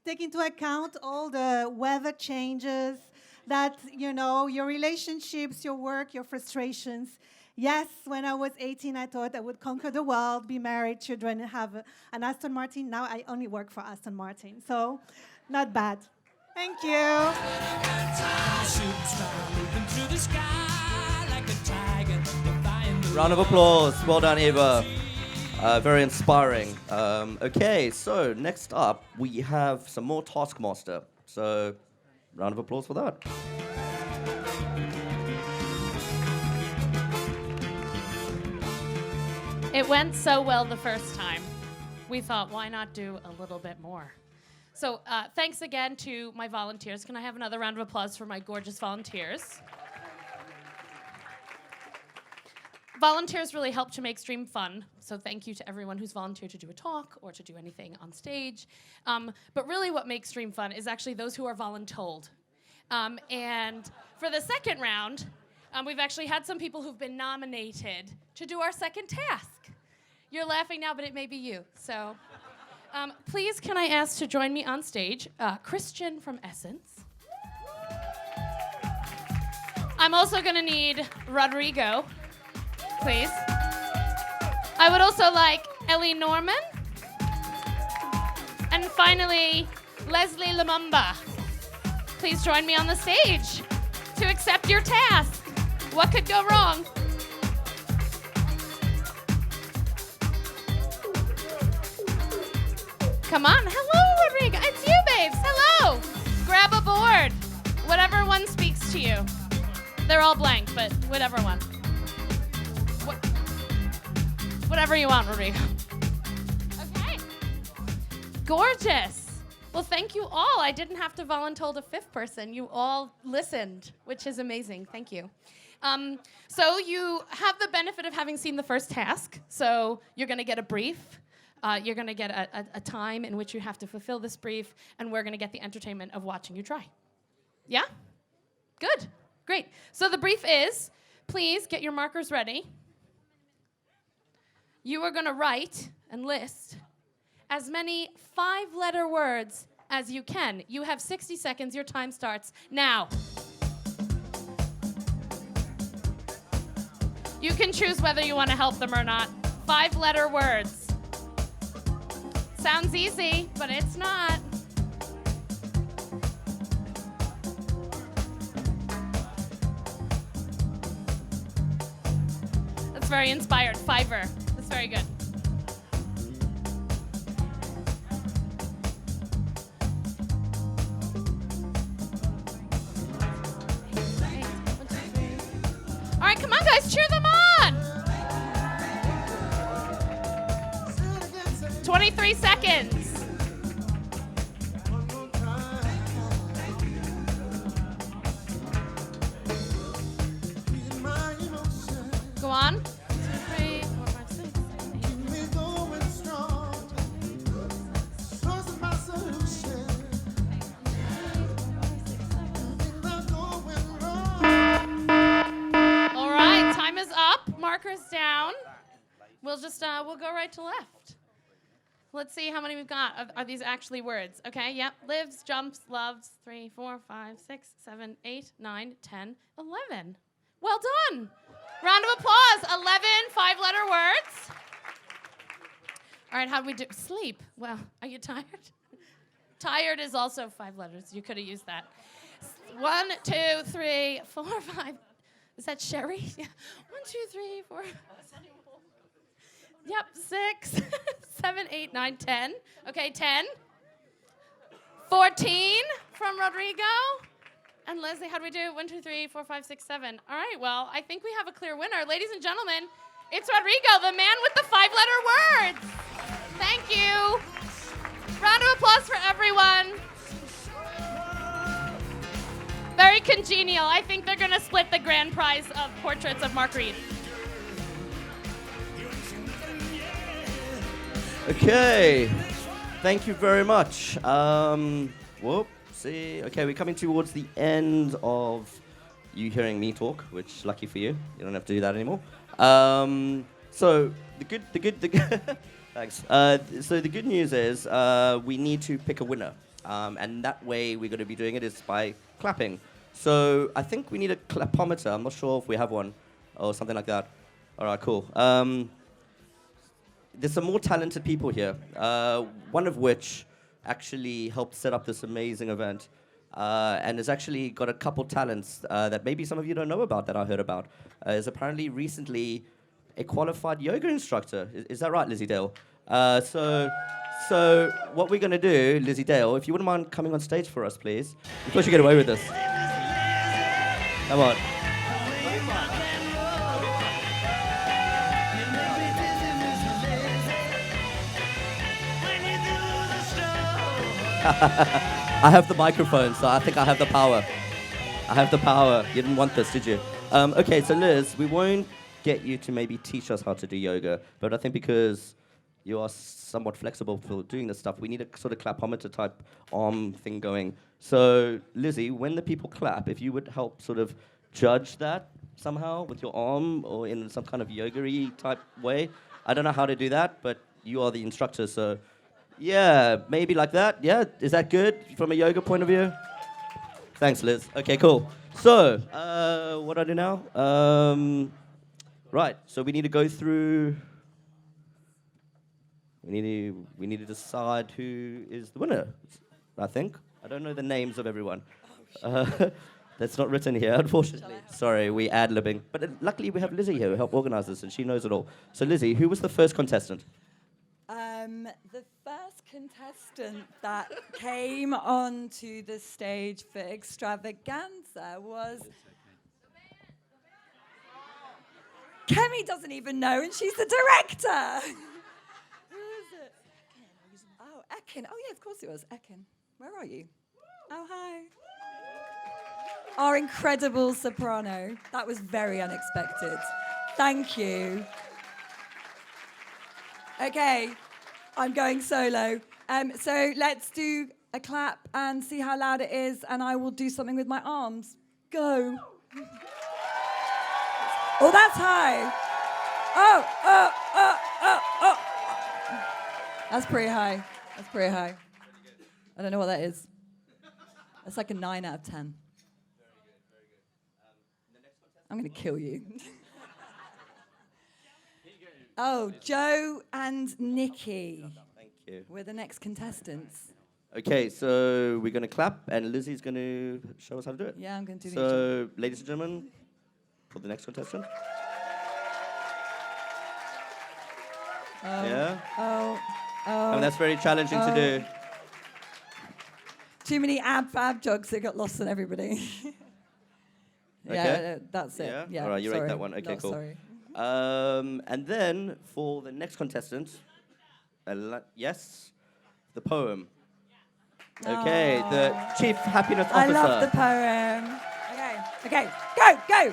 take into account all the weather changes, that, your relationships, your work, your frustrations. Yes, when I was 18, I thought I would conquer the world, be married, children, and have an Aston Martin. Now I only work for Aston Martin, so not bad. Thank you. Round of applause. Well done, Eva. Very inspiring. Okay, so next up, we have some more Taskmaster. So, round of applause for that. It went so well the first time. We thought, why not do a little bit more? So thanks again to my volunteers. Can I have another round of applause for my gorgeous volunteers? Volunteers really help to make Stream fun, so thank you to everyone who's volunteered to do a talk or to do anything on stage. But really what makes Stream fun is actually those who are voluntold. And for the second round, we've actually had some people who've been nominated to do our second task. You're laughing now, but it may be you. So please can I ask to join me on stage, Christian from Essence. I'm also gonna need Rodrigo, please. I would also like Ellie Norman. And finally, Leslie Lumumba. Please join me on the stage to accept your task. What could go wrong? Come on. Hello, Rodrigo. It's you, babes. Hello. Grab a board. Whatever one speaks to you. They're all blank, but whatever one. Whatever you want, Rodrigo. Okay. Gorgeous. Well, thank you all. I didn't have to volunteer a fifth person. You all listened, which is amazing. Thank you. So you have the benefit of having seen the first task. So you're going to get a brief. You're going to get a time in which you have to fulfill this brief, and we're going to get the entertainment of watching you try. Yeah? Good. Great. So the brief is, please get your markers ready. You are going to write and list as many 5-letter words as you can. You have 60 seconds. Your time starts now. You can choose whether you want to help them or not. 5-letter words. Sounds easy, but it's not. That's very inspired. Fiverr. That's very good. All right, come on, guys, cheer them on. 23 seconds. Go on. 2, 3, 4, 5, 6, 7, 8. All right, time is up. Markers down. We'll just we'll go right to left. Let's see how many we've got. Are these actually words? Okay, yep. Lives, jumps, loves. 3, 4, 5, 6, 7, 8, 9, 10, 11. Well done. Round of applause. 11 5-letter words. All right, how do we do? Sleep. Well, are you tired? Tired is also 5 letters. You could have used that. 1, 2, 3, 4, 5. Is that Sherry? Yeah. 1, 2, 3, 4. Yep, 6, 7, 8, 9, 10. Okay, 10. 14 from Rodrigo. And Leslie, how do we do? 1, 2, 3, 4, 5, 6, 7. All right, well, I think we have a clear winner. Ladies and gentlemen, it's Rodrigo, the man with the 5-letter words. Thank you. Round of applause for everyone. Very congenial. I think they're going to split the grand prize of portraits of Mark Reed. Okay, thank you very much. See, okay, we're coming towards the end of you hearing me talk, which lucky for you, you don't have to do that anymore. So the good thanks. So the good news is we need to pick a winner, and that way we're going to be doing it is by clapping. So I think we need a clapometer. I'm not sure if we have one or something like that. All right, cool. There's some more talented people here, one of which actually helped set up this amazing event and has actually got a couple talents that maybe some of you don't know about that I heard about. Is apparently recently a qualified yoga instructor. Is that right, Lizzie Dale? So what we're going to do, Lizzie Dale, if you wouldn't mind coming on stage for us, please. We thought you get away with this. Come on. I have the microphone, so I think I have the power. I have the power. You didn't want this, did you? Okay, so Liz, we won't get you to maybe teach us how to do yoga, but I think because you are somewhat flexible for doing this stuff, we need a sort of clapometer type arm thing going. So, Lizzie, when the people clap, if you would help sort of judge that somehow with your arm or in some kind of yoga-y type way. I don't know how to do that, but you are the instructor, so yeah, maybe like that. Yeah, is that good from a yoga point of view? Thanks, Liz. Okay, cool. So, what do I do now? Right, so we need to go through. We need to decide who is the winner. I think I don't know the names of everyone. That's not written here, unfortunately. Sorry, we ad-libbing. But luckily we have Lizzie here who helped organize this, and she knows it all. So Lizzie, who was the first contestant? The first contestant that came onto the stage for Extravaganza was... Kemi doesn't even know, and she's the director. Who is it? Oh, Ekin. Oh, yeah, of course it was. Ekin. Where are you? Oh, hi. Our incredible soprano. That was very unexpected. Thank you. Okay, I'm going solo. So let's do a clap and see how loud it is, and I will do something with my arms. Go. Oh, that's high. Oh. That's pretty high. That's pretty high. I don't know what that is. That's like a 9 out of 10. I'm going to kill you. Oh, Joe and Nikki. Thank you. We're the next contestants. Okay, so we're going to clap, and Lizzie's going to show us how to do it. Yeah, I'm going to do So, ladies and gentlemen, for the next contestant. Yeah? Oh. I mean, that's very challenging to do. Too many ab jokes that got lost on everybody. Yeah, that's it. Yeah. All right, you sorry. rate that one. Okay, Not cool. Sorry. And then for the next contestant, yes, the poem. Okay, the Chief Happiness Officer. I love the poem. Okay, go.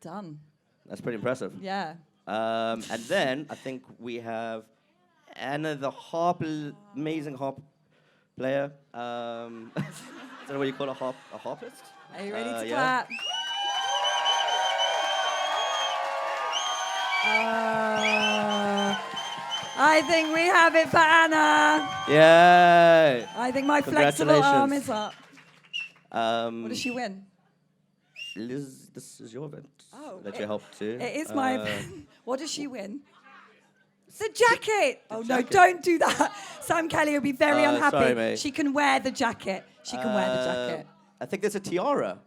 Done. That's pretty impressive. Yeah. And then I think we have Anna, the amazing harp player. Is that what you call a harpist? Are you ready to clap? I think we have it for Anna. Yay! I think my flexible arm is up. What does she win? Liz, this is your event. Oh, that you helped to. It is my event. What does she win? The jacket. No, don't do that. Sam Kelly will be very unhappy. Sorry, mate. She can wear the jacket. She can wear the jacket. I think there's a tiara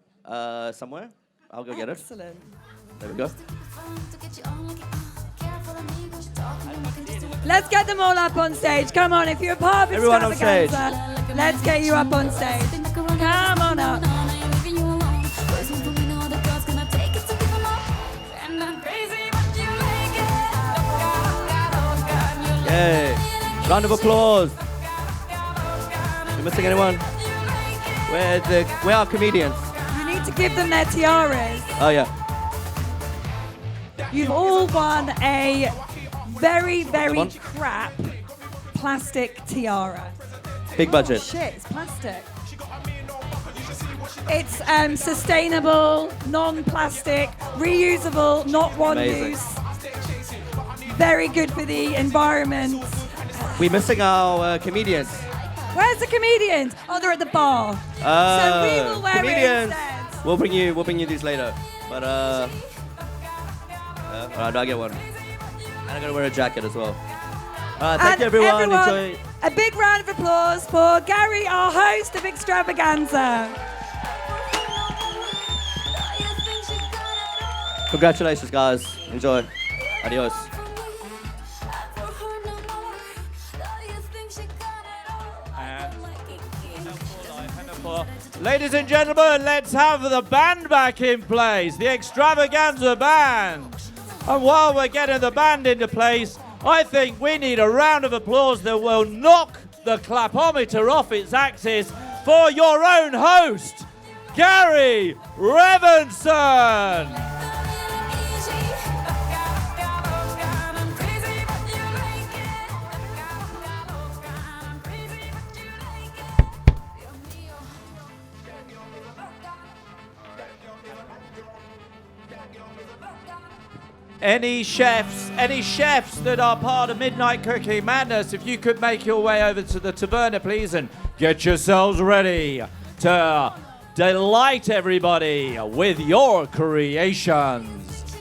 somewhere. I'll go get it. Excellent. There we go. Let's get them all up on stage. Come on, if you're a part of Everyone on stage. Extravaganza, let's get you up on stage. Come on up. Yay! Round of applause. You missing anyone? Where are comedians? You need to give them their tiaras. Oh yeah. You've all won a very, very crap plastic tiara. Big budget. Oh, shit, it's plastic. It's sustainable, non-plastic, reusable, not one Amazing. use. Very good for the environment. We're missing our comedians. Where's the comedians? Oh, they're at the bar. So we will wear comedians. it instead. We'll bring you these later. But all right, I'll get one. And I'm gonna wear a jacket as well. Thank you everyone. Enjoy. A big round of applause for Gary, our host of Extravaganza. Congratulations, guys. Enjoy. Adios. Ladies and gentlemen, let's have the band back in place, the Extravaganza band. And while we're getting the band into place, I think we need a round of applause that will knock the clapometer off its axis for your own host, Gary Revenson. Any chefs that are part of Midnight Cooking Madness, if you could make your way over to the taverna, please, and get yourselves ready to delight everybody with your creations.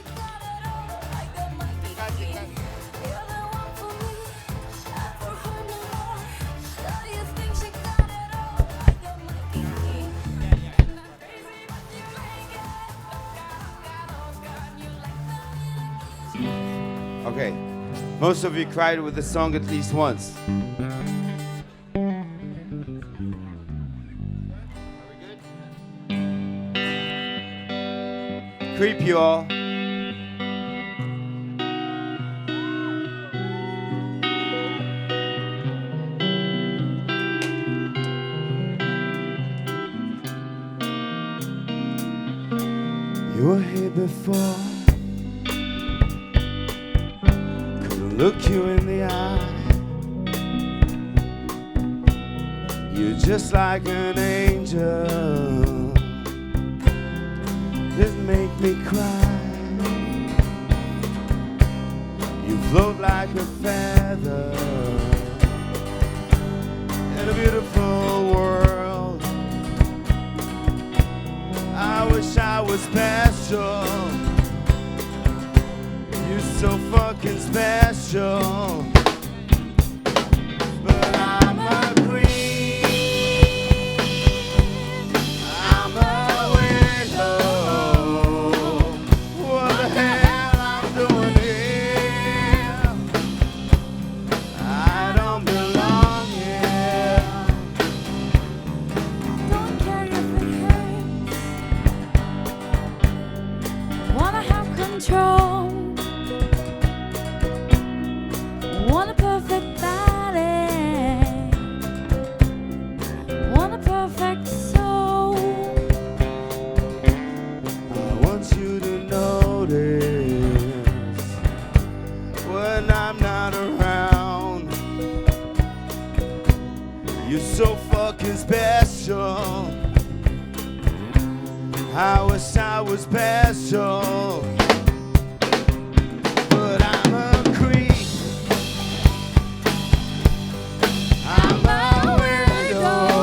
Most of you cried with the song at least once. Creep, you all. You were here before. Couldn't look you in the eye. You're just like an angel. Just make me cry. You float like a feather in a beautiful world. I wish I was special. You're so fucking special. But I'm a queen. I'm a widow. What the hell I'm doing here? I don't belong here. Don't care if it hurts. Wanna have control. Want a perfect body. Want a perfect soul. I want you to notice when I'm not around. You're so fucking special. I wish I was special. But I'm a creep. I'm a widow.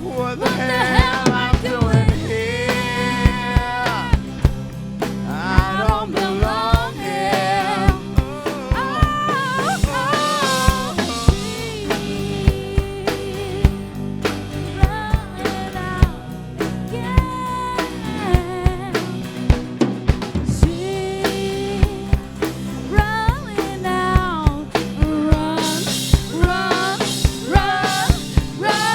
What the hell I'm doing here? I don't belong here. Rolling out, run, run, run,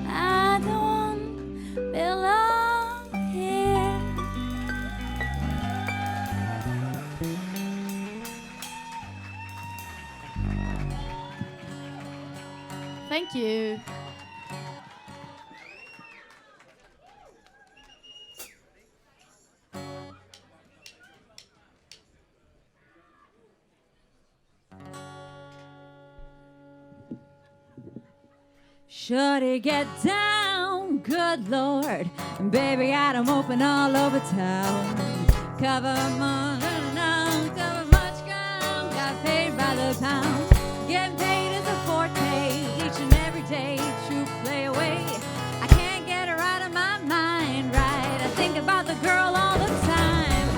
I don't belong here. Thank you. Shorty, get down, good lord. Baby, got 'em open all over town. Cover more, cover much ground. Got paid by the pound. Getting paid is a forte each and every day. True play away. I can't get her out of my mind, right? I think about the girl all the time.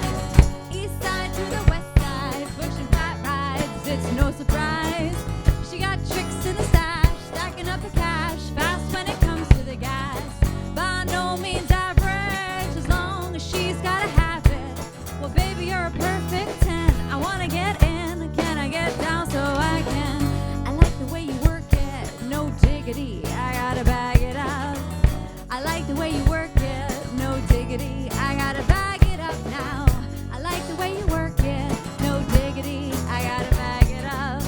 East side to the west side, pushing fat rides. It's no surprise. She got tricks in the stash, stacking up the cash fast when it comes to the gas. By no means average, as long as she's got a habit. Well, baby, you're a perfect 10. I wanna get in. Can I get down so I can? I like the way you work it, no diggity. I gotta bag it up. I like the way you work it, no diggity. I gotta bag it up now. I like the way you work it, no diggity. I gotta bag it up.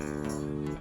I'm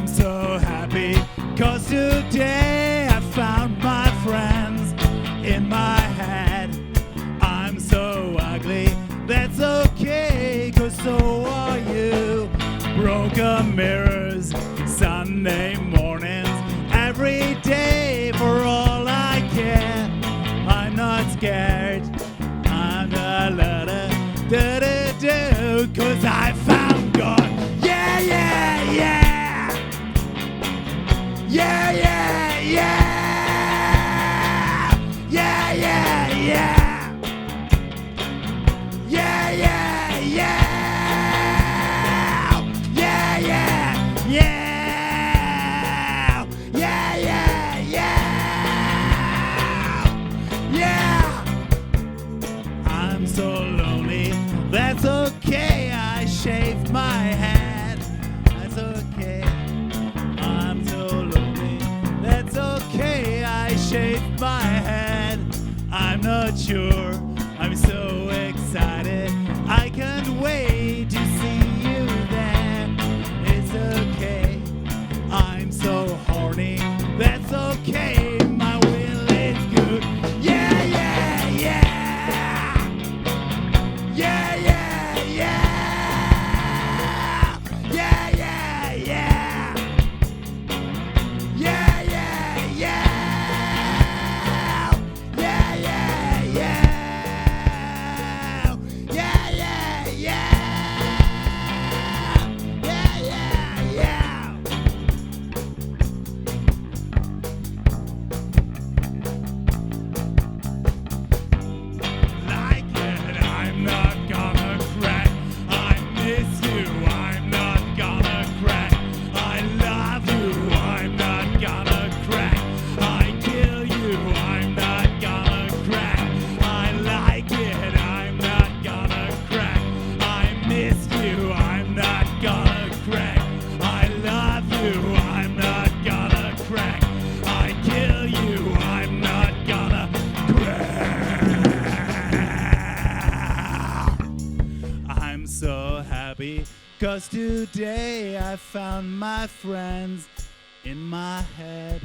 so happy 'cause today I found my friends in my head. I'm so ugly, that's okay, 'cause so are you. Broken mirrors, Sunday mornings, every day for all I care. I'm not scared, I'm a little do-do-do, 'cause I found God. Yeah, yeah, yeah. Yeah, yeah, yeah. Yeah, yeah, yeah. Yeah, yeah, yeah. Yeah, yeah, yeah. Yeah, yeah, yeah. Yeah. I'm so lonely. That's okay. I shaved my head. That's okay. I'm so lonely. That's okay. I shaved my head. I'm not sure. I'm so excited. I can't wait to see you there. It's okay. I'm so horny. That's okay. My will is good. Yeah, yeah, yeah. Yeah, yeah, yeah. Yeah, yeah, yeah. Yeah, yeah, yeah. Yeah, yeah, yeah. Yeah, yeah, yeah. Yeah, yeah, yeah. Like it, I'm not gonna crack. I miss you, I'm not gonna crack. I love you, I'm not gonna crack. I kill you, I'm not gonna crack. I like it, I'm not gonna crack. I miss you, I'm not gonna crack. I love you, I'm not gonna crack. I kill you, I'm not gonna crack. I'm so happy 'cause today I found my friends in my head.